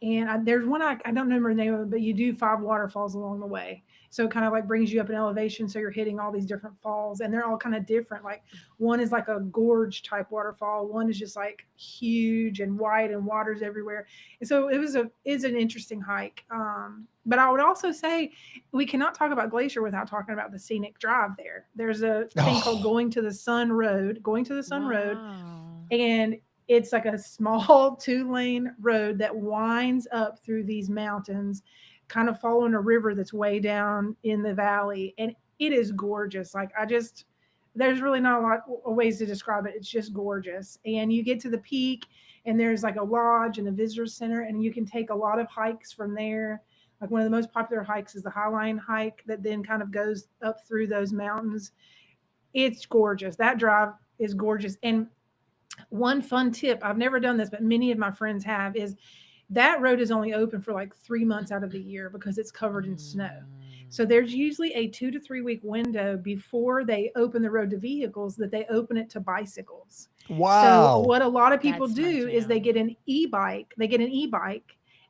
There's one, I don't remember the name of it, but you do 5 waterfalls along the way. So it kind of like brings you up in elevation. So you're hitting all these different falls, and they're all kind of different. Like one is like a gorge type waterfall. One is just like huge and wide and water's everywhere. And so it's an interesting hike. But I would also say we cannot talk about Glacier without talking about the scenic drive there. There's a thing called Going to the Sun Road, and it's like a small 2-lane road that winds up through these mountains, kind of following a river that's way down in the valley. And it is gorgeous. Like there's really not a lot of ways to describe it. It's just gorgeous. And you get to the peak, and there's like a lodge and a visitor center, and you can take a lot of hikes from there. Like one of the most popular hikes is the Highline hike that then kind of goes up through those mountains. It's gorgeous. That drive is gorgeous. And one fun tip, I've never done this, but many of my friends have, is that road is only open for like 3 months out of the year because it's covered in snow. So there's usually a 2 to 3 week window before they open the road to vehicles that they open it to bicycles. Wow. So what a lot of people do is they get an e-bike,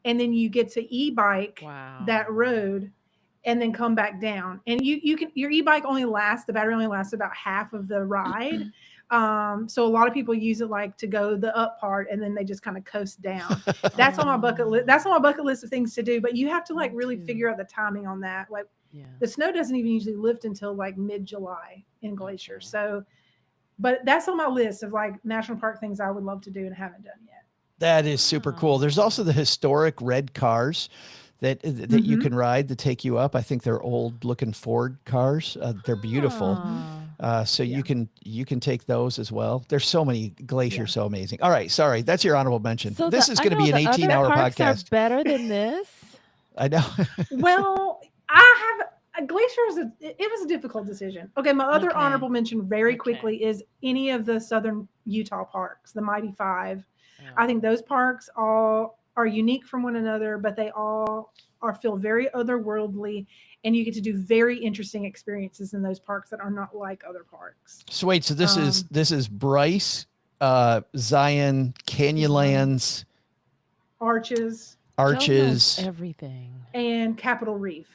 and then you get to e-bike that road and then come back down. And your e-bike the battery only lasts about half of the ride. So a lot of people use it like to go the up part, and then they just kind of coast down. That's on my bucket list. That's on my bucket list of things to do, but you have to like really figure out the timing on that. Like the snow doesn't even usually lift until like mid-July in Glacier. So, but that's on my list of like national park things I would love to do and haven't done yet. That is super cool. There's also the historic red cars that you can ride to take you up. I think they're old looking Ford cars. They're beautiful. So you can take those as well. There's so many. Glacier's so amazing. All right, sorry, that's your honorable mention. So this is going to be an 18-hour podcast. Are better than this. I know. Well, Glacier it was a difficult decision. Okay, my other honorable mention very quickly is any of the southern Utah parks, the Mighty Five. I think those parks all are unique from one another, but they all feel very otherworldly, and you get to do very interesting experiences in those parks that are not like other parks. So wait, so this is Bryce, Zion, Canyonlands, Arches, everything, and Capitol Reef.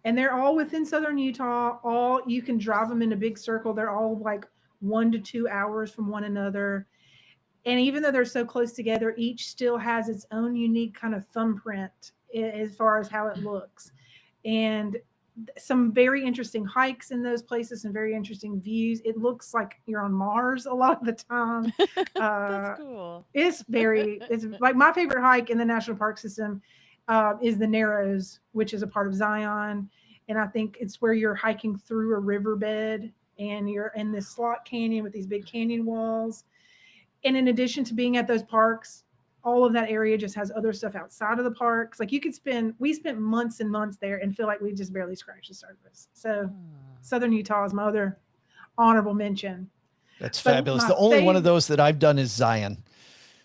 And they're all within southern Utah. You can drive them in a big circle. They're all like 1 to 2 hours from one another. And even though they're so close together, each still has its own unique kind of thumbprint as far as how it looks. And some very interesting hikes in those places, some very interesting views. It looks like you're on Mars a lot of the time. That's cool. It's like my favorite hike in the national park system is the Narrows, which is a part of Zion. And I think it's where you're hiking through a riverbed, and you're in this slot canyon with these big canyon walls. And in addition to being at those parks, all of that area just has other stuff outside of the parks. Like we spent months and months there and feel like we just barely scratched the surface. So Ah. Southern Utah is my other honorable mention. That's But fabulous. my The only one of favorite, those that I've done is Zion.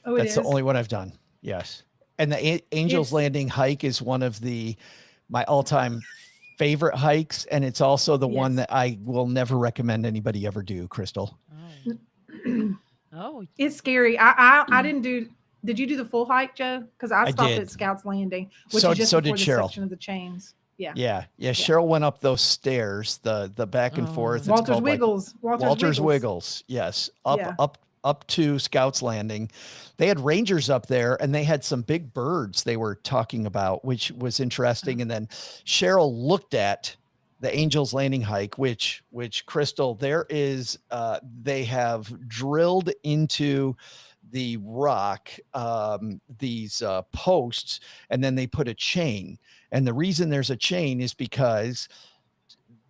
oh, it That's the is. only one I've done. Yes. And the Angels It's Landing hike is one of my all-time favorite hikes. And it's also the one yes. that I will never recommend anybody ever do, Crystal. Oh. It's scary. I didn't do. Did you do the full hike, Joe? Because I I stopped did. at Scouts Landing, which So is just so did before the Cheryl. section of the chains. Yeah. Yeah. Yeah. Yeah. Cheryl went up those stairs, the back and forth. It's Walter's called like Wiggles. Walter's Wiggles. Yes. Yeah. Up to Scouts Landing. They had rangers up there and they had some big birds they were talking about, which was interesting. And then Cheryl looked at the Angels Landing hike, which Crystal, there is, they have drilled into the rock, these posts, and then they put a chain. And the reason there's a chain is because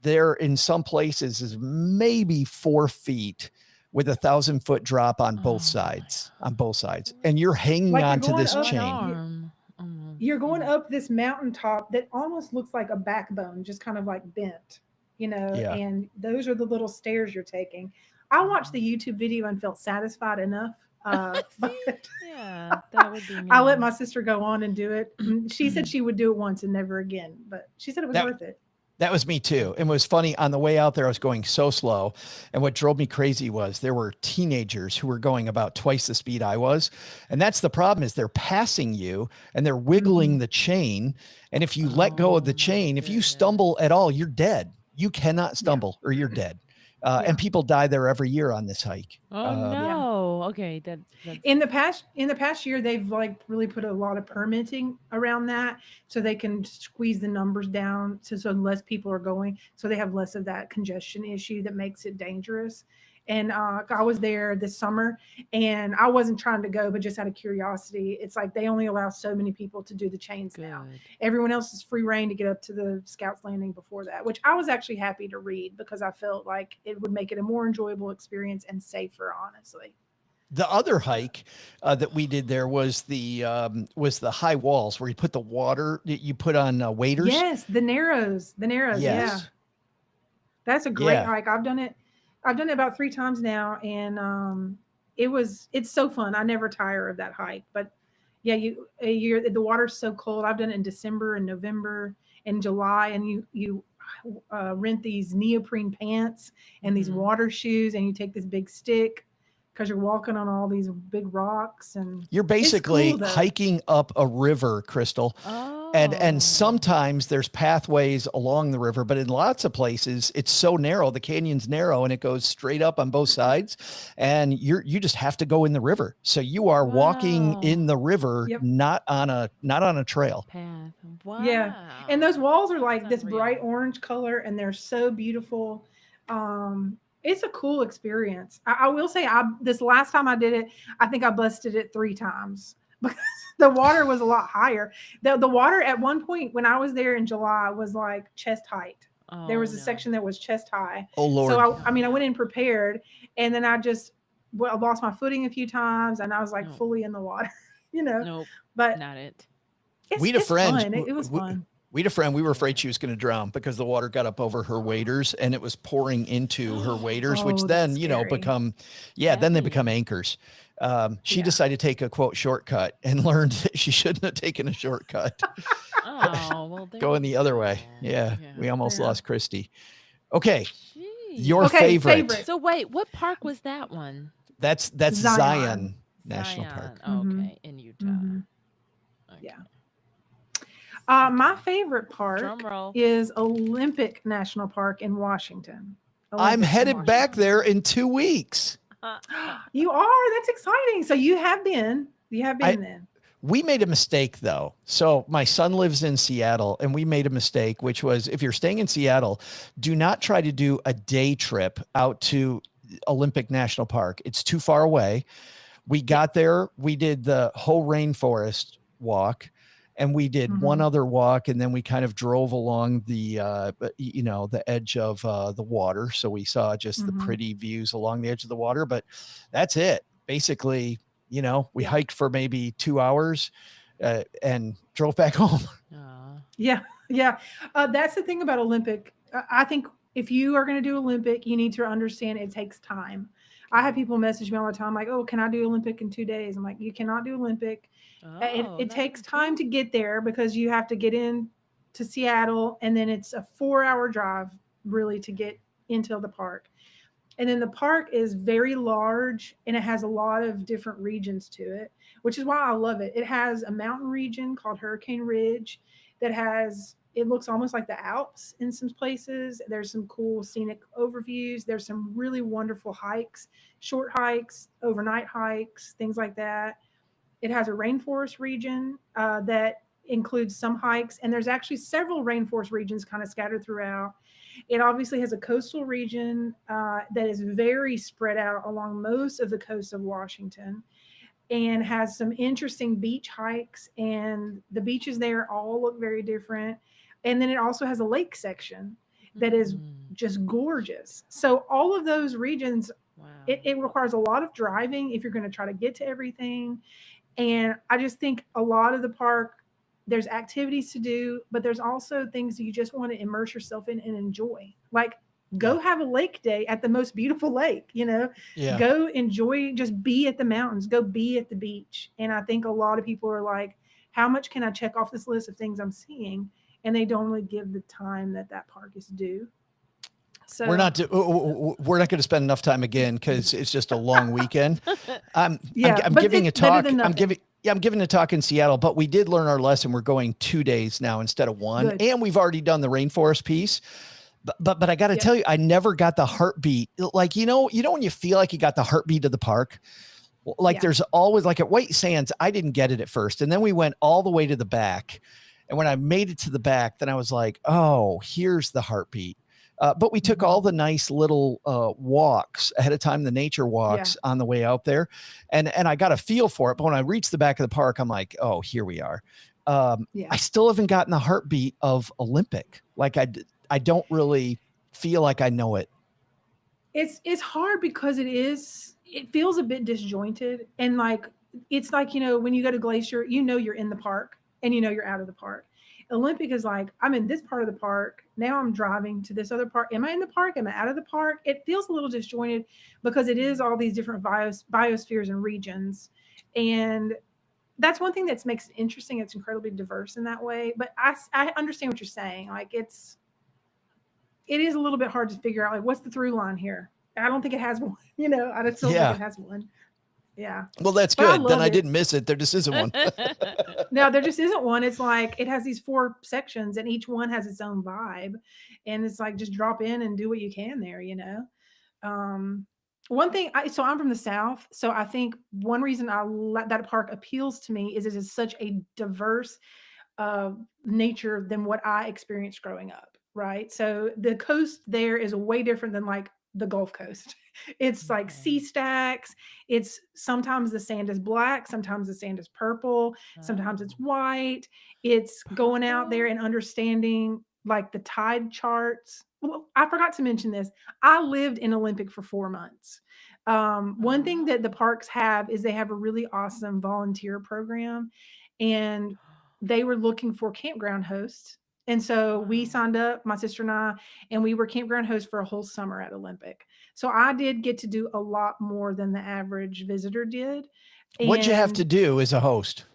there in some places is maybe 4 feet with 1,000-foot drop on both sides, and you're hanging Like you're on to going this up. chain. You're going up this mountaintop that almost looks like a backbone, just kind of like bent, Yeah. and those are the little stairs you're taking. I watched the YouTube video and felt satisfied enough. But Yeah, that would be I let me. my sister go on and do it. She said she would do it once and never again, but she said it was That- worth it. That was me too. It was funny on the way out there. I was going so slow. And what drove me crazy was there were teenagers who were going about twice the speed I was. And that's the problem is they're passing you and they're wiggling the chain. And if you let go of the Oh, my chain, if you goodness. stumble at all, you're dead. You cannot stumble or you're dead. And people die there every year on this hike. Oh no. Okay, that's In the past year, they've like really put a lot of permitting around that, so they can squeeze the numbers down, so less people are going, so they have less of that congestion issue that makes it dangerous. And I was there this summer, and I wasn't trying to go, but just out of curiosity. It's like they only allow so many people to do the chains now. good. Everyone else is free reign to get up to the Scouts Landing before that, which I was actually happy to read because I felt like it would make it a more enjoyable experience and safer, honestly. The other hike that we did there was the high walls where you put the water you put on waders. Yes, the Narrows. Yeah. Yes. That's a great Yeah. hike. I've done it about 3 times now, and it's so fun. I never tire of that hike. But yeah, the water's so cold. I've done it in December and November and July, and you rent these neoprene pants and these Mhm. water shoes, and you take this big stick because you're walking on all these big rocks, and You're basically cool, though. hiking up a river, Crystal. Oh. And sometimes there's pathways along the river, but in lots of places it's so narrow, the canyon's narrow and it goes straight up on both sides, and you just have to go in the river. So you are walking in Wow. the river, Yep. not on a trail. Path. Wow. Yeah. And those walls are like That's this bright unreal. orange color, and they're so beautiful. It's a cool experience. I will say, this last time I did it, I think I busted it 3 times because the water was a lot higher. The water at one point when I was there in July was like chest height. There was a no. section that was chest high. Oh Lord. So I went in prepared, and then I lost my footing a few times, and I was like No. fully in the water, Nope, But not it. We had a it's friend- fun. It was fun. We had a friend, we were afraid she was going to drown because the water got up over her waders and it was pouring into her waders, which Oh, then, that's scary. become, then they Heavy. become anchors. She Yeah. decided to take a quote shortcut and learned that she shouldn't have taken a shortcut. Oh, well, there Going you the other way. go. Yeah. We almost Yeah. lost Christy. Okay. Jeez. Your Okay, favorite. favorite. So wait, what park was that one? That's Zion. Zion National Zion. Park. Mhm. Okay, in Utah. Mhm. Okay. Yeah. My favorite park Drum roll. is Olympic National Park in Washington. I'm Olympics in headed back Washington. there in 2 weeks. You are. That's exciting. So you have been. Then. We made a mistake though. So my son lives in Seattle and we made a mistake, which was if you're staying in Seattle, do not try to do a day trip out to Olympic National Park. It's too far away. We got there, we did the whole rainforest walk and we did one Mhm. other walk. And then we kind of drove along the edge of the water. So we saw just the Mhm. pretty views along the edge of the water, but that's it. Basically, We Yeah. hiked for maybe 2 hours and drove back home. Aw. Yeah. Yeah. That's the thing about Olympic. I think if you are going to do Olympic, you need to understand it takes time. I have people message me all the time like, "Oh, can I do Olympic in 2 days?" I'm like, "You cannot do Olympic. It, Oh, it not takes in time to two? get there because you have to get in to Seattle, and then it's a 4 hour drive really to get into the park. And then the park is very large and it has a lot of different regions to it, which is why I love it. It has a mountain region called Hurricane Ridge that has, it looks almost like the Alps in some places. There's some cool scenic overviews. There's some really wonderful hikes, short hikes, overnight hikes, things like that. It has a rainforest region that includes some hikes, and there's actually several rainforest regions kind of scattered throughout. It obviously has a coastal region that is very spread out along most of the coast of Washington and has some interesting beach hikes, and the beaches there all look very different. And then it also has a lake section that is Mm. just gorgeous. So all of those regions, Wow. it requires a lot of driving if you're going to try to get to everything. And I just think a lot of the park, there's activities to do, but there's also things that you just want to immerse yourself in and enjoy. Like Yeah. go have a lake day at the most beautiful lake, Yeah. go enjoy, just be at the mountains, go be at the beach. And I think a lot of people are like, how much can I check off this list of things I'm seeing? And they don't really give the time that that park is due. We're So, not we're not going to spend enough time again because it's just a long weekend. yeah, I'm but giving a it's better talk. than nothing. I'm giving a talk in Seattle, but we did learn our lesson. We're going 2 days now instead of one, Good. and we've already done the rainforest piece. But I got to tell Yep. you, I never got the heartbeat. Like when you feel like you got the heartbeat of the park. Like Yeah. there's always like at White Sands, I didn't get it at first, and then we went all the way to the back, and when I made it to the back, then I was like, oh, here's the heartbeat. But we took all Mhm. the nice little walks ahead of time, the nature Yeah. walks on the way out there, and I got a feel for it. But when I reached the back of the park, I'm like, oh, here we are. I Yeah. still haven't gotten the heartbeat of Olympic. Like I don't really feel like I know it. It's hard because it feels a bit disjointed, and like it's like when you go to Glacier, you're in the park and you're out of the park. Olympic is like, I'm in this part of the park, now I'm driving to this other part. Am I in the park, am I out of the park? It feels a little disjointed because it is all these different biospheres and regions. And that's one thing that makes it interesting. It's incredibly diverse in that way, but I understand what you're saying. Like it is a little bit hard to figure out like what's the through line here. I don't think it has one. I just don't think Yeah. it has one. Yeah, Well, that's but I good. Then love I it. didn't miss it. There just isn't one. No, there just isn't one. It's like it has these 4 sections, and each one has its own vibe, and it's like just drop in and do what you can there. Um, One thing, so I'm from the South, so I think one reason that park appeals to me is it is such a diverse uh, nature than what I experienced growing up, right? So the coast there is way different than like the Gulf Coast. It's like sea Okay. stacks. It's sometimes the sand is black, sometimes the sand is purple, sometimes it's Oh. white. It's going out there Purple? and understanding like the tide charts. Well, I forgot to mention this. I lived in Olympic for 4 months. One thing that the Oh. parks have is they have a really awesome volunteer program, and they were looking for campground hosts. And so we Wow. signed up, my sister and we were campground hosts for a whole summer at Olympic. So I did get to do a lot more than the average visitor did. What'd you have to And do as a host?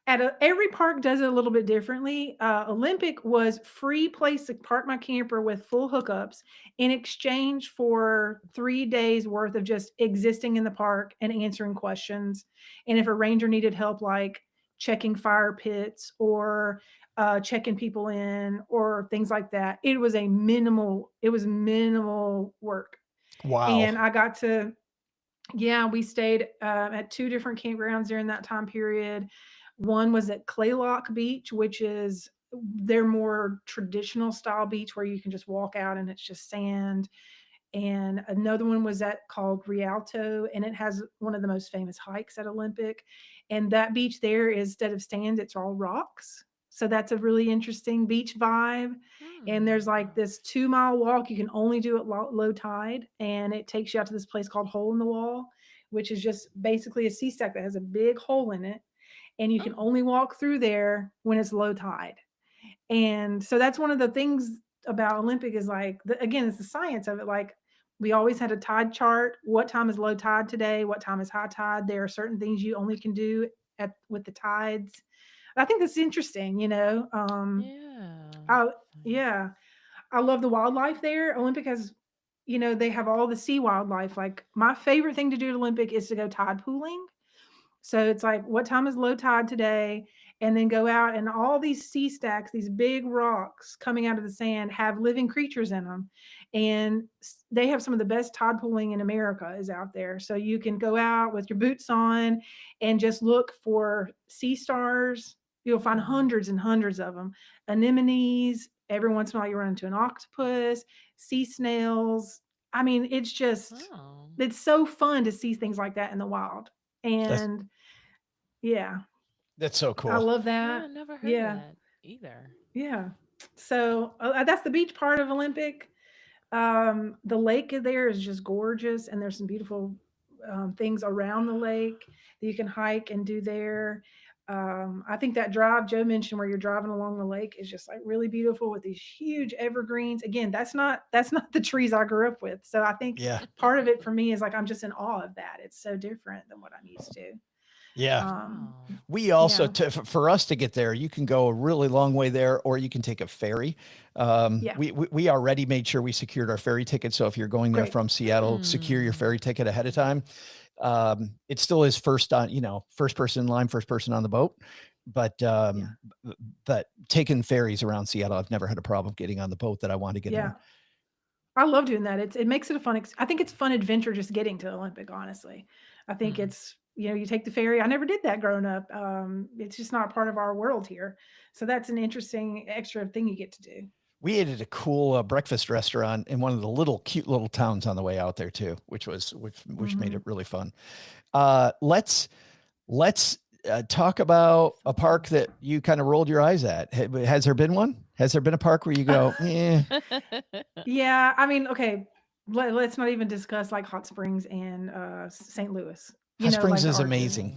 every park does it a little bit differently. Olympic was free place to park my camper with full hookups in exchange for 3 days worth of just existing in the park and answering questions. And if a ranger needed help, like checking fire pits or checking people in or things like that, it was minimal work. Wow. And I got to, yeah, we stayed at 2 different campgrounds during that time period. One was at Claylock Beach, which is their more traditional style beach where you can just walk out and it's just sand. And another one was at called Rialto, and it has one of the most famous hikes at Olympic. And that beach there is, instead of sand, it's all rocks. So that's a really interesting beach vibe. And there's Hmm. like this 2 mile walk you can only do at low tide, and it takes you out to this place called Hole in the Wall, which is just basically a sea stack that has a big hole in it, and you can Oh, only walk through there when it's low tide. And so that's one of the things about Olympic is like, again, it's the science of it. Like, we always had a tide chart. What time is low tide today? What time is high tide? There are certain things you only can do at with the tides. I think that's interesting, you know. yeah. I, yeah, I love the wildlife there. Olympic has, you know, they have all the sea wildlife. Like, my favorite thing to do at Olympic is to go tide pooling. So it's like, what time is low tide today? And then go out, and all these sea stacks, these big rocks coming out of the sand, have living creatures in them. And they have some of the best tide pooling in America is out there. So you can go out with your boots on and just look for sea stars. You'll find Mhm. hundreds and hundreds of them. Anemones. Every once in a while, you run into an octopus, sea snails. I mean, Oh, it's so fun to see things like that in the wild. That's And yeah, that's so I cool. love yeah, I that. never heard of Yeah, that either. yeah. So that's the beach part of Olympic. The lake there is just gorgeous, and there's some beautiful things around the lake that you can hike and do there. I think that drive Joe mentioned where you're driving along the lake is just like really beautiful with these huge evergreens. Again, that's not the trees I grew up with. So I think Yeah. part of it for me is like I'm just in awe of that. It's so different than what I'm used to. Yeah. Um, Oh, We also, yeah, for us to get there, you can go a really long way there, or you can take a ferry. yeah, We already made sure we secured our ferry ticket. So if you're going there great. from Seattle, secure your mm. ferry ticket ahead of time. It still is first on, first person in line, first person on the boat. But Yeah, but taking ferries around Seattle, I've never had a problem getting on the boat that I want to get yeah. on. I love doing that. It makes it a fun. I think it's fun adventure just getting to Olympic. Honestly, I think Mm. it's, you take the ferry. I never did that growing up. It's just not part of our world here. So that's an interesting extra thing you get to do. We ate at a cool breakfast restaurant in one of the cute little towns on the way out there too, which made it Hmm. really fun. Let's talk about a park that you kind of rolled your eyes at. Has there been one? Has there been a park where you go, yeah, Yeah, I mean, okay. Let's not even discuss like Hot Springs and St. Louis. Hot Springs Like the is arches. amazing.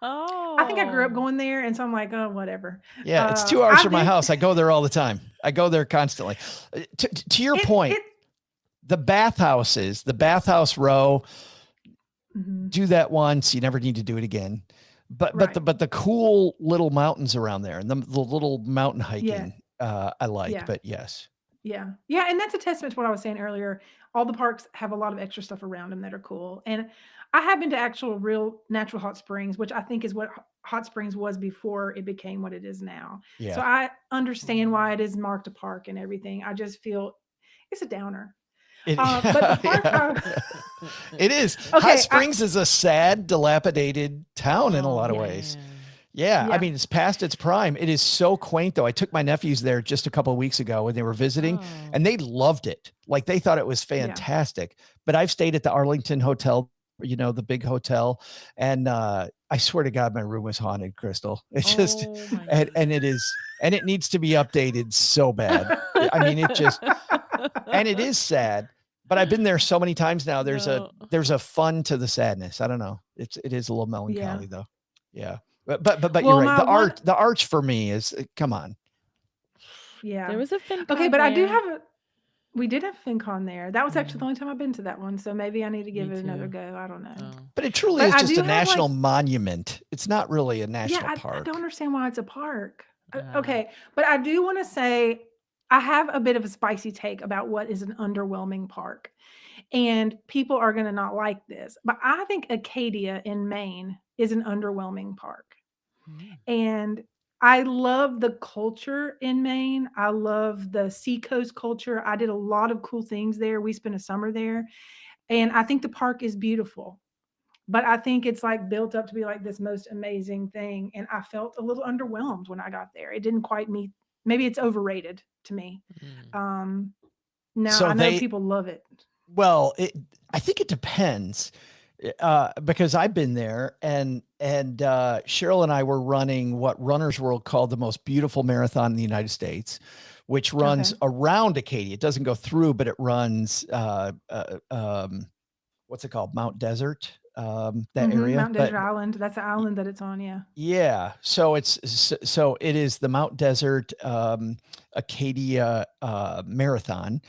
Oh. I think I grew up Oh. going there, and so I'm like, oh, whatever. Yeah, it's 2 hours I from my did. house. I go there all the time. I go there constantly. To your point, It. the bathhouse row, Mhm. do that once. You never need to do it again. Right. But the cool little mountains around there and the little mountain Yeah. hiking, I like. Yeah. But yes, Yeah. Yeah, and that's a testament to what I was saying earlier. All the parks have a lot of extra stuff around them that are cool. And I have been to actual real natural hot springs, which I think is what hot springs was before it became what it is now. So yeah, I understand why it is marked a park and everything. I just feel it's a downer. it, But the park yeah, it is. Hot okay, Springs is a sad, dilapidated town in a Oh lot of yeah. ways. man. Yeah, I Yeah. mean, it's past its prime. It is so quaint, though. I took my nephews there just a couple of weeks ago when they were visiting, Oh. and they loved it. Like they thought it was Yeah. fantastic. But I've stayed at the Arlington Hotel, the big hotel, and I swear to God, my room was haunted, Crystal. It's just, Oh my and it is, and it needs to be updated so bad. I mean, and it is sad. But I've been there so many times now. No. There's a fun to the sadness. I don't know. It is a little Yeah. melancholy though. Yeah. But you're Well, right. my one The arch for me is come on. yeah. There was a Okay, FinCon but I do there. have a we did have FinCon there. That was actually the Mm, only time I've been to that one, so maybe I need to me give it another too. go. I don't know. Oh. But it truly But is I just do a have like national monument. It's not really a yeah, national I don't park. understand why it's a park. Uh, Okay, but I do want to say I have a bit of a spicy take about what is an underwhelming park. And people are going to not like this, but I think Acadia in Maine is an underwhelming park. mm. And I love the culture in Maine. I love the seacoast culture. I did a lot of cool things there. We spent a summer there, and I think the park is beautiful. But I think it's like built up to be like this most amazing thing, and I felt a little underwhelmed when I got there. It didn't quite meet. Maybe it's overrated to me. Mm. Um, Now So I know people love it. well, I think it depends. Because I've been there and Cheryl and I were running what Runner's World called the most beautiful marathon in the United States, which runs Okay. around Acadia. It doesn't go through, but it runs what's it called? Mount Desert, that Mm-hmm. area. Mount But Desert Island. That's the island that it's on. Yeah. yeah, so so it is the Mount Desert Acadia Marathon,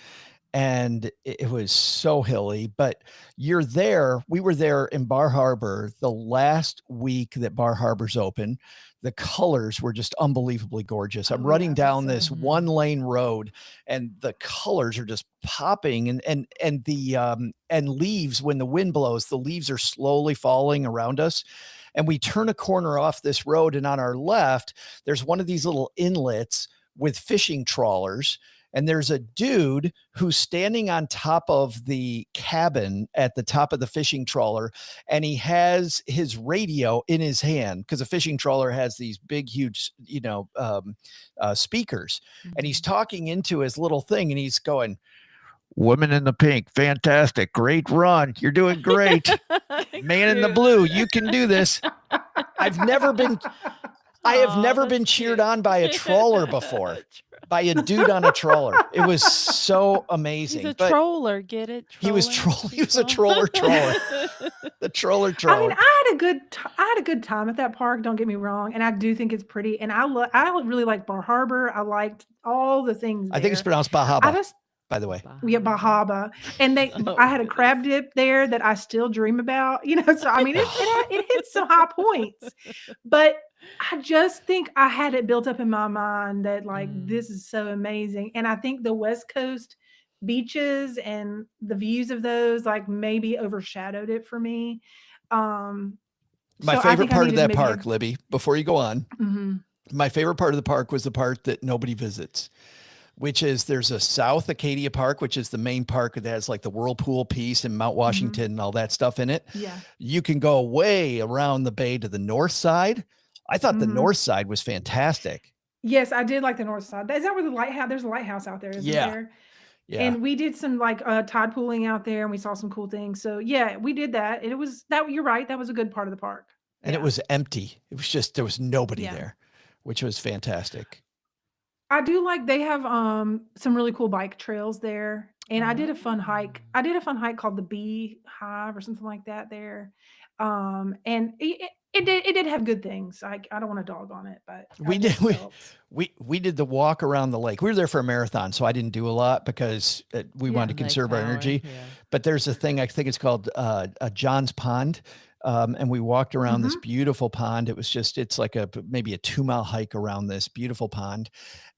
and it was so hilly. But you're there. We were there in Bar Harbor the last week that Bar Harbor's open. The colors were just unbelievably gorgeous. I'm Oh, yeah, running I bet down so. this Mhm. one lane road, and the colors are just popping, and the and leaves, when the wind blows, the leaves are slowly falling around us. And we turn a corner off this road, and on our left, there's one of these little inlets with fishing trawlers. And there's a dude who's standing on top of the cabin at the top of the fishing trawler, and he has his radio in his hand, because a fishing trawler has these big, huge, speakers. And he's Mhm. talking into his little thing, and he's going, "Woman in the pink, fantastic, great run, you're doing great. Man in the Cute. blue, you can do this." I've never been I have Aw, never that's been cheered cute. on by a trawler before, by a dude on a trawler. It was so He's amazing. a But troller, get it? he was Trolling he was a people. trawler, the troller I mean, trawler. I had a good time at that park. Don't get me wrong, and I do think it's pretty. And I really like Bar Harbor. I liked all the things I think it's there. pronounced I Bahaba, just by the way. Yeah, Bahama. Bahaba, and Oh, I had a crab goodness. dip there that I still dream about. So I mean, it hits some high points, but I just think I had it built up in my mind that like Mm. this is so amazing, and I think the West Coast beaches and the views of those like maybe overshadowed it for me. Um, My so I favorite think I part of needed to that maybe park, have. Libby, before you go on, Mhm. my favorite part of the park was the part that nobody visits, which is there's a South Acadia Park, which is the main park that has like the whirlpool piece and Mount Mhm. Washington and all that stuff in it. Yeah. You can go way around the bay to the north side. I thought the Mhm. north side was fantastic. Yes, I did like the north side. Is that where the lighthouse? There's a lighthouse out there, isn't Yeah. there? Yeah. And we did some like tide pooling out there, and we saw some cool things. So yeah, we did that, and it was that. You're right. That was a good part of the park. And it Yeah, was empty. It was just, there was nobody yeah. there, which was fantastic. I do like they have some really cool bike trails there, and I did a fun hike. Oh. I did a fun hike called the Bee Hive or something like that there, and it did have good things. I don't want to dog on it, but I We did, just felt we did the walk around the lake. We were there for a marathon, so I didn't do a lot because we wanted to yeah. Lake conserve our Tower. energy. Yeah. But there's a thing, I think it's called John's Pond. And we walked around this Hmm. beautiful pond. It was just, it's like maybe a 2 mile hike around this beautiful pond.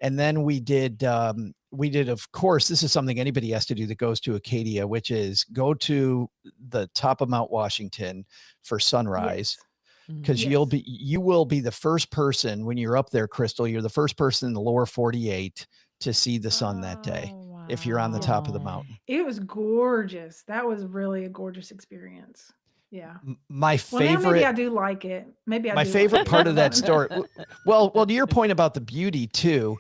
And then we did, of course, this is something anybody has to do that goes to Acadia, which is go to the top of Mount Washington for sunrise. Yes, Because Mhm. yes. you will be the first person when you're up there, Crystal. You're the first person in the lower 48 to see the sun that day Oh, if you're on the top of the Yeah, wow. mountain. it was gorgeous. That was really a gorgeous experience. Yeah. My Well, now maybe I favorite do like it. Maybe I my do like favorite it more part of that than story, well, to your point about the beauty too.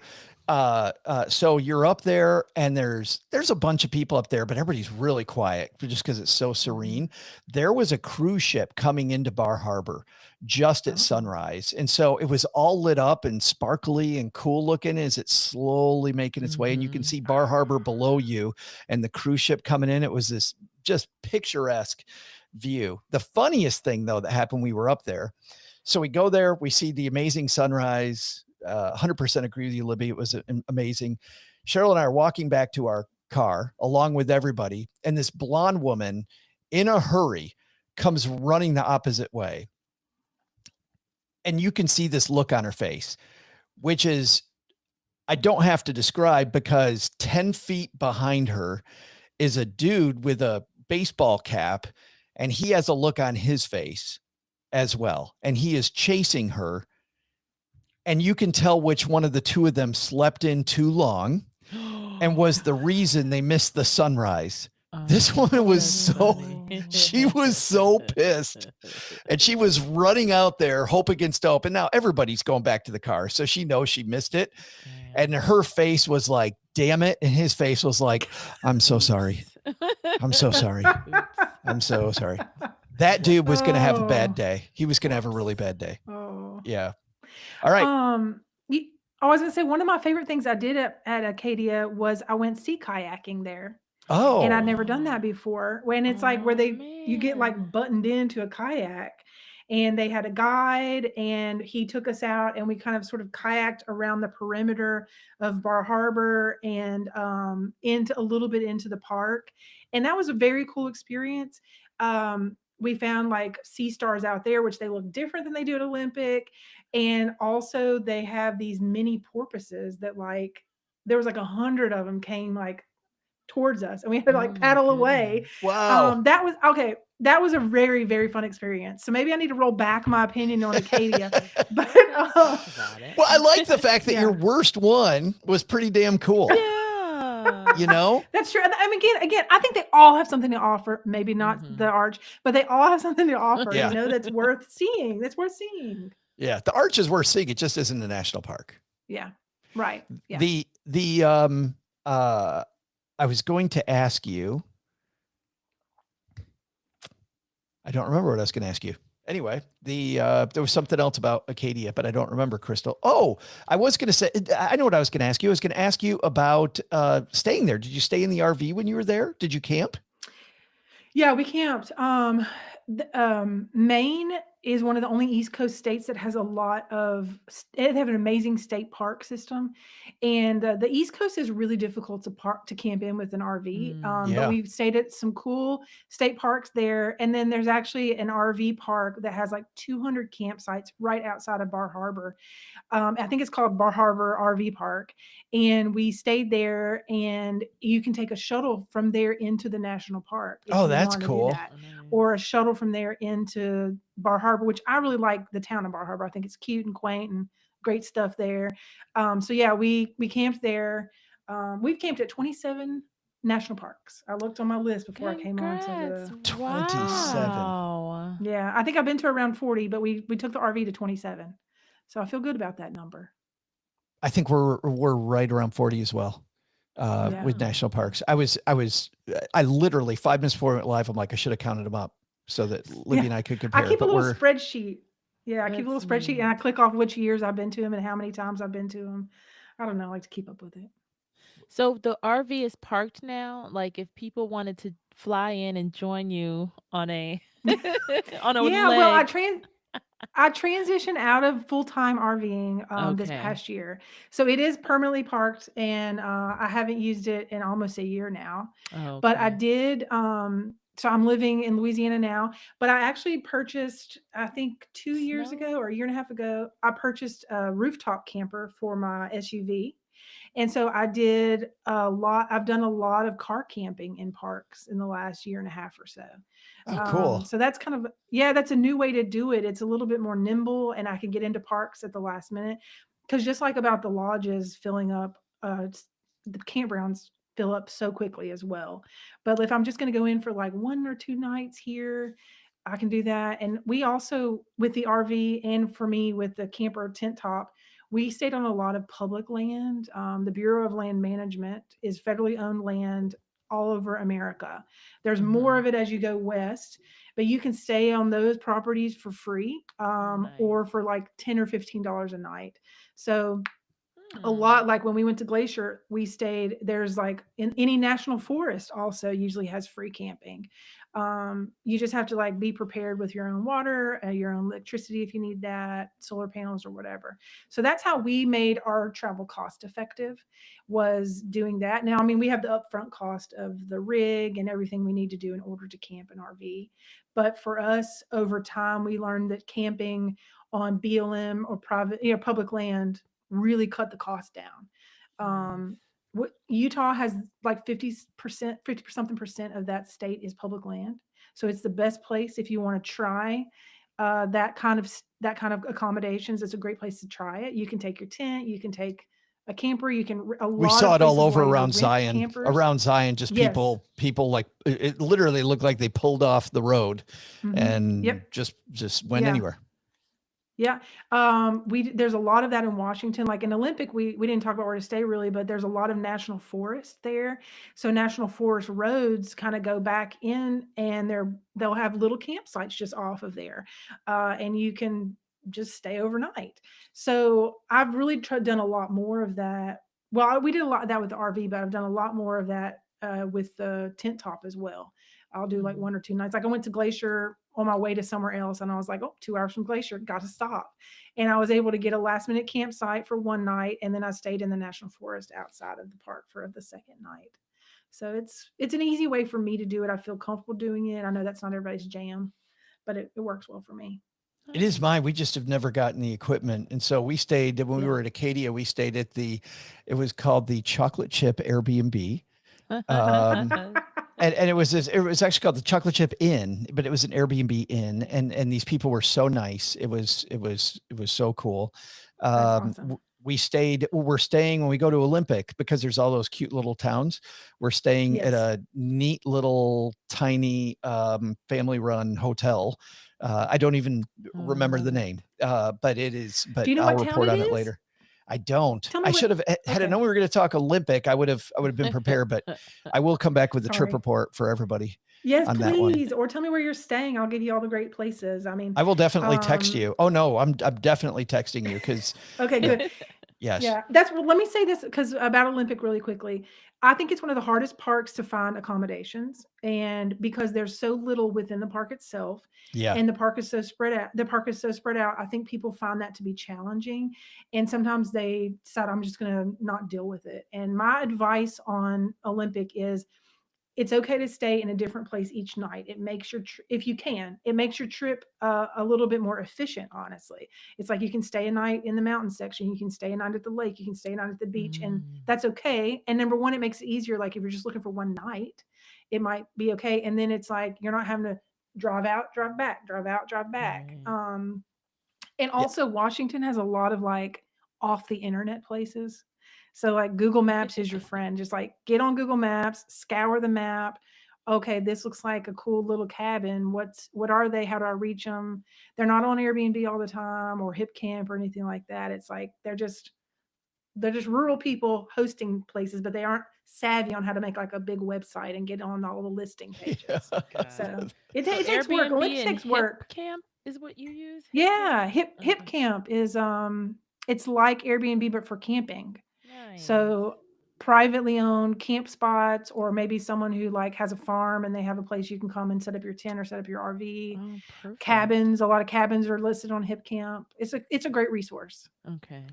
So you're up there, and there's a bunch of people up there, but everybody's really quiet just because it's so Mhm. serene. There was a cruise ship coming into Bar Harbor just at Oh. sunrise, and so it was all lit up and sparkly and cool looking as it's slowly making its way, and you can Mhm. see Bar Harbor below you and the cruise ship coming in. It was this just picturesque view. The funniest thing though that happened, we were up there. So we go there, we see the amazing sunrise. 100% agree with you, Libby. It was amazing. Cheryl and I are walking back to our car along with everybody, and this blonde woman in a hurry comes running the opposite way. And you can see this look on her face, which is, I don't have to describe, because 10 feet behind her is a dude with a baseball cap, and he has a look on his face as well. And he is chasing her. And you can tell which one of the two of them slept in too long and was the reason they missed the sunrise. This Oh, woman was that's so, funny. she was so pissed, and she was running out there, hope against hope. And now everybody's going back to the car, so she knows she missed it. Damn. And her face was like, damn it. And his face was like, I'm so sorry. I'm so sorry. Oops. I'm so sorry. That dude was going to have a bad Oh. day. He was going to have a really bad day. Oh. Yeah. All right. I was gonna say one of my favorite things I did at Acadia was I went sea kayaking there. and I'd Oh, never done that before. When it's like where Oh you get man. like buttoned into a kayak, and they had a guide, and he took us out, and we kind of sort of kayaked around the perimeter of Bar Harbor and into a little bit into the park, and that was a very cool experience. We found like sea stars out there, which they look different than they do at Olympic, and also they have these mini porpoises that like there was like 100 of them came like towards us, and we had to Oh like my paddle away. goodness. wow. That was okay. That was a very, very fun experience. So maybe I need to roll back my opinion on Acadia, but Let's talk about Well, I like the it. fact that your yeah, worst one was pretty damn cool. You Yeah. know? that's true. I mean, again, I think they all have something to offer. Maybe not the Mhm. Arch, but they all have something to offer. Yeah. That's worth seeing. That's worth seeing. Yeah. The Arch is worth seeing. It just isn't a national park. Yeah, right. Yeah. The uh I was going to ask you, I don't remember what I was going to ask you. Anyway, there was something else about Acadia, but I don't remember, Crystal. Oh, I was going to say, I know what I was going to ask you. I was going to ask you about staying there. Did you stay in the RV when you were there? Did you camp? Yeah, we camped. Maine is one of the only East Coast states that has a lot of. They have an amazing state park system, and the East Coast is really difficult to camp in with an RV. Mm. But Yeah. we stayed at some cool state parks there, and then there's actually an RV park that has like 200 campsites right outside of Bar Harbor. I think it's called Bar Harbor RV Park, and we stayed there. And you can take a shuttle from there into the national park if Oh, you that's want to do cool. that, Oh, or nice. a shuttle from there into Bar Harbor, which I really like the town of Bar Harbor. I think it's cute and quaint and great stuff there. So yeah, we camped there. We've camped at 27 national parks. I looked on my list before I came on to Congrats. the. Yeah, 27. Wow. yeah. I think I've been to around 40, but we took the RV to 27, so I feel good about that number. I think we're right around 40 as well. Yeah. With Wow. national parks. I literally 5 minutes before we went live, I'm like, I should have counted them up so that Libby Yeah. and I could I compare. keep a But little we're spreadsheet. Yeah, I keep a That's little spreadsheet, and I neat. click off which years I've been to them and how many times I've been to them. I don't know, I like to keep up with it. So the RV is parked now. Like if people wanted to fly in and join you on a on a Yeah, well, leg. I transitioned out of full-time RVing this Okay. past year. So it is permanently parked, and I haven't used it in almost a year now. But I Okay. did so I'm living in Louisiana now, but I actually purchased, I think 2 years Snow. ago or a year and a half ago, I purchased a rooftop camper for my SUV. And so I've done a lot of car camping in parks in the last year and a half or so. oh cool. So that's kind of, yeah, that's a new way to do it. It's a little bit more nimble, and I can get into parks at the last minute. Because just like about the lodges filling up, the campgrounds fill up so quickly as well. But if I'm just going to go in for like 1 or 2 nights here, I can do that. And we also, with the RV, and for me with the camper tent top, we stayed on a lot of public land. The Bureau of Land Management is federally owned land all over America. There's more Mhm. of it as you go west, but you can stay on those properties for free, Oh, nice. or for like $10 or $15 a night. So a Hmm. lot, like when we went to Glacier, we stayed, there's like in any national forest also usually has free camping. You just have to like be prepared with your own water, your own electricity if you need that, solar panels or whatever. So that's how we made our travel cost effective, was doing that. Now, I mean, we have the upfront cost of the rig and everything we need to do in order to camp an RV. But for us, over time, we learned that camping on BLM or private, public land really cut the cost down. Nice. What Utah has like 50%, 50 something percent of that state is public land. So it's the best place if you want to try that kind of accommodations. It's a great place to try it. You can take your tent, you can take a camper, a We lot of saw it all places over allow you to rent campers. around Zion, just Yes. people like it literally looked like they pulled off the road and Yep. just went Yeah. anywhere. Yeah. There's a lot of that in Washington. Like in Olympic, we didn't talk about where to stay really, but there's a lot of national forest there. So national forest roads kind of go back in, and they'll have little campsites just off of there, and you can just stay overnight. So I've really done a lot more of that. Well, we did a lot of that with the RV, but I've done a lot more of that with the tent top as well. I'll do like Mhm. 1 or 2 nights. Like I went to Glacier on my way to somewhere else, and I was like, oh, 2 hours from Glacier, got to stop. And I was able to get a last minute campsite for one night, and then I stayed in the national forest outside of the park for the second night. So it's an easy way for me to do it. I feel comfortable doing it. I know that's not everybody's jam, but it works well for me. It is Nice. mine. We just have never gotten the equipment. And so we stayed when we Yeah. were at Acadia, we stayed at it was called the Chocolate Chip Airbnb. Um, and it was actually called the Chocolate Chip Inn, but it was an Airbnb inn. And these people were so nice. It was so cool. That's awesome. We're staying when we go to Olympic because there's all those cute little towns. We're staying at Yes. a neat little tiny family run hotel. I don't even Oh, I remember the love it. name, but Do you know I'll what town report it on it is? later. I don't. Tell me I what. should have had I Okay. known we were going to talk Olympic. I would have been prepared, but I will come back with a trip Sorry. report for everybody Yes, on that one. please. Or tell me where you're staying. I'll give you all the great places. I mean, I will definitely text um, you. Oh no, I'm definitely texting you because okay, good. yes. Yeah, that's well, let me say this because about Olympic really quickly. I think it's one of the hardest parks to find accommodations, and because there's so little within the park itself, Yeah. and the park is so spread out, I think people find that to be challenging, and sometimes they decide, I'm just gonna not deal with it. And my advice on Olympic is it's okay to stay in a different place each night. It makes if you can, it makes your trip a little bit more efficient. Honestly, it's like you can stay a night in the mountain section, you can stay a night at the lake, you can stay a night at the beach, and Mm. that's okay. And number one, it makes it easier. Like if you're just looking for one night, it might be okay. And then it's like you're not having to drive out, drive back, drive out, drive back. Right. And Yeah. also, Washington has a lot of like off the internet places. So, like, Google Maps is your friend. Just like get on Google Maps, scour the map. Okay, this looks like a cool little cabin. What are they? How do I reach them? They're not on Airbnb all the time or HipCamp or anything like that. It's like they're just rural people hosting places, but they aren't savvy on how to make like a big website and get on all the listing pages. Gotcha. So it So takes work. Airbnb Olympics and takes work. HipCamp is what you use? HipCamp? Yeah, Hip Okay. Camp is it's like Airbnb but for camping. Nice. So privately owned camp spots, or maybe someone who like has a farm and they have a place you can come and set up your tent or set up your RV. Oh, perfect. Cabins, a lot of cabins are listed on Hip Camp. It's a great resource. Okay.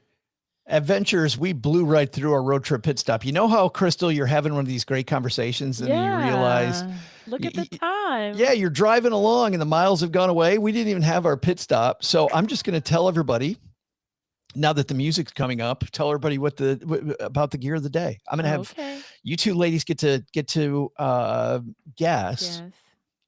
Adventures, we blew right through our road trip pit stop. You know how, Crystal, you're having one of these great conversations and then you realize, Yeah. Look at y- the y- time. yeah, you're driving along and the miles have gone away. We didn't even have our pit stop. So I'm just going to tell everybody now that the music's coming up, tell everybody about the gear of the day. I'm going to have Okay. you two ladies get to guess. Yes.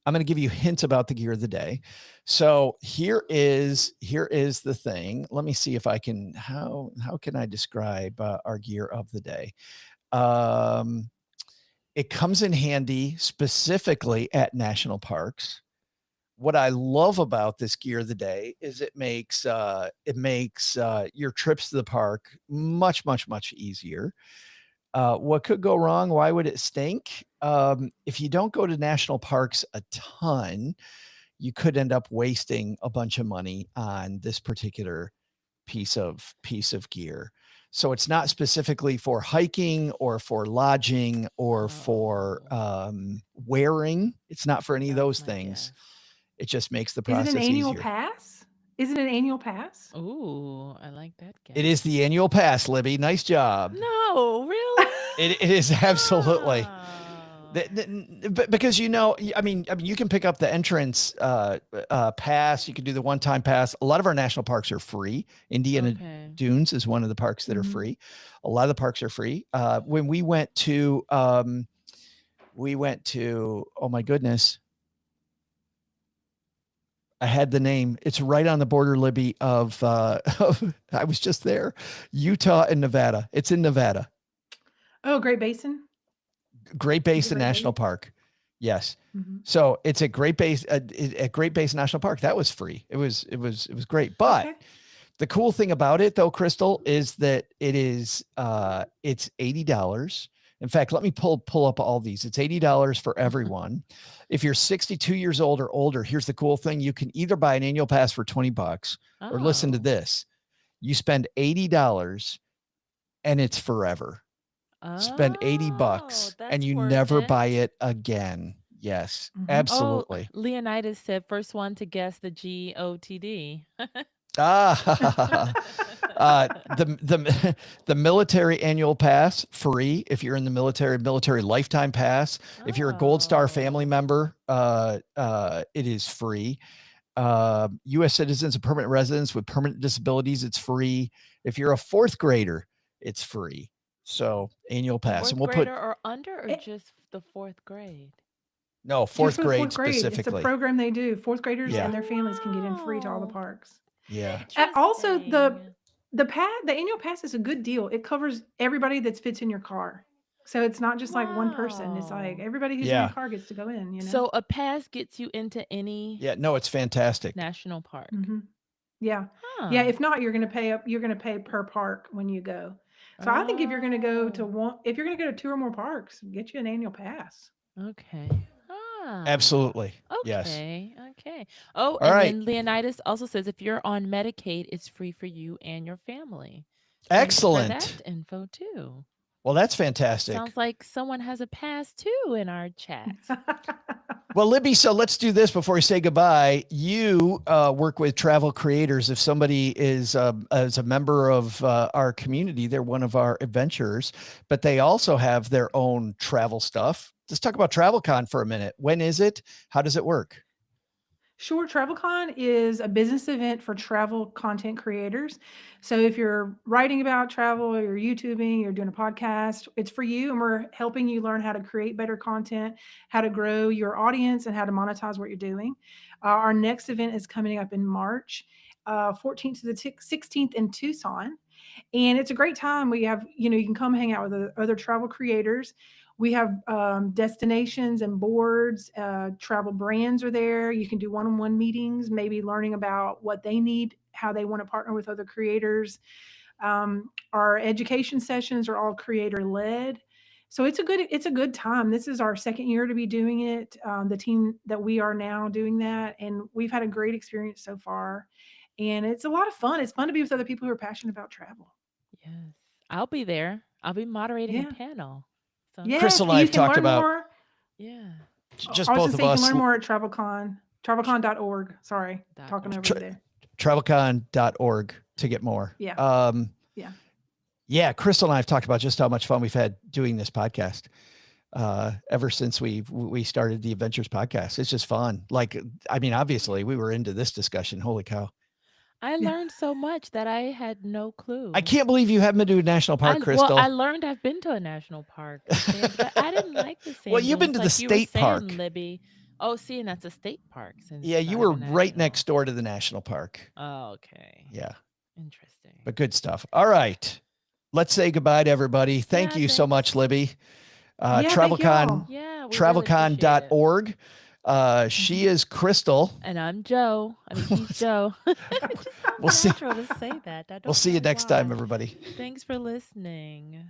I'm going to give you hints about the gear of the day. So here is the thing. Let me see if I can, how can I describe our gear of the day? It comes in handy specifically at national parks. What I love about this gear of the day is it makes your trips to the park much, much, much easier. What could go wrong? Why would it stink? If you don't go to national parks a ton, you could end up wasting a bunch of money on this particular piece of gear. So it's not specifically for hiking or for lodging or for wearing. It's not for any of That those was my things. guess. It just makes the Is it an process annual easier. pass? Is it an annual pass? Ooh, I like that guess. It is the annual pass, Libby. Nice job. No, really? It is absolutely. Oh. Because I mean, you can pick up the entrance pass. You can do the one-time pass. A lot of our national parks are free. Indiana Okay. Dunes is one of the parks that are Mhm. free. A lot of the parks are free. When we went to, oh my goodness, I had the name. It's right on the border, Libby, of I was just there, Utah and Nevada. It's in Nevada. Oh, Great Basin. Great Basin Great National Lake? Park. Yes. Mhm. So it's at Great Base National Park. That was free. It was great. But Okay. the cool thing about it though, Crystal, is that it's $80. In fact, let me pull up all these. It's $80 for everyone. If you're 62 years old or older, here's the cool thing. You can either buy an annual pass for $20 or listen to Oh. this. You spend $80 and it's forever. spend 80 Oh, bucks and that's you worth never buy it. it again. Yes, Mhm. Oh, absolutely. Leonidas said first one to guess the GOTD. Ah, the the military annual pass free if you're in the military lifetime pass. If you're a Gold Star family Oh, member, it is free. U.S. citizens and permanent residents with permanent disabilities, it's free. If you're a fourth grader, it's free. So annual pass, and fourth we'll put grader or under, or It, just the fourth grade? no just fourth for the grade fourth grade, it's a specifically. program they do. Fourth graders Yeah, and Oh, their families can get in free to all the wow. parks. yeah, Also, Interesting. the annual pass is a good deal. It covers everybody that fits in your car, so it's not just like one person. It's like Wow. everybody who's in your yeah, car gets to go in. You know. So a pass gets you into any yeah. No, it's fantastic. national park. Hmm. Yeah, yeah. Huh. If not, you're going to pay up. You're going to pay per park when you go. So I think if you're going to go to Oh, if you're going to go to 2 or more parks, get you an annual pass. okay. Ah, Absolutely. Yes. okay. Okay. Oh, All and right. then Leonidas also says if you're on Medicaid, it's free for you and your family. Thanks for that Excellent. info too. Well, that's fantastic. Sounds like someone has a pass too in our chat. Well, Libby, so let's do this before we say goodbye. You work with travel creators. If somebody is as a member of our community, they're one of our adventurers, but they also have their own travel stuff. Let's talk about TravelCon for a minute. When is it? How does it work? Sure, TravelCon is a business event for travel content creators. So if you're writing about travel or you're YouTubing, you're doing a podcast, it's for you. And we're helping you learn how to create better content, how to grow your audience, and how to monetize what you're doing. Our next event is coming up in March, 14th to the 16th in Tucson. And it's a great time. We have, you can come hang out with other travel creators. We have destinations and boards. Travel brands are there. You can do one-on-one meetings, maybe learning about what they need, how they want to partner with other creators. Our education sessions are all creator led. So it's a good time. This is our second year to be doing it. The team that we are now doing that, and we've had a great experience so far. And it's a lot of fun. It's fun to be with other people who are passionate about travel. Yes. I'll be there. I'll be moderating a Yeah. panel. Sounds Yes, Crystal and good. I and you have can talked learn about more. Yeah. just I was both just of saying you can us. learn more at TravelCon, travelcon.org. Sorry, talking over you Tra- there. travelcon.org to get more. Yeah. Yeah. Yeah, Crystal and I have talked about just how much fun we've had doing this podcast ever since we started the Adventures podcast. It's just fun. Like, I mean, obviously we were into this discussion. Holy cow. I Yeah. learned so much that I had no clue. I can't believe you haven't been to a national park, Well, Crystal. I learned I've been to a national park, but I didn't like the Well, sand you've been dunes to the like you were state park. saying, Libby. Oh, see, and that's a state park since Yeah, it's you not were even right national. next door to the national park. Oh, okay. Yeah, Interesting. but good stuff. All right. Let's say goodbye to everybody. Thank Yeah, you so much, thanks. Libby. Yeah, thank you TravelCon, all. Yeah, we really appreciate it. travelcon.org. She is Crystal. And I'm Joe. I mean, he's Joe. It just We'll sounds see. natural to say that. I We'll don't see you know next time, why. everybody. Thanks for listening.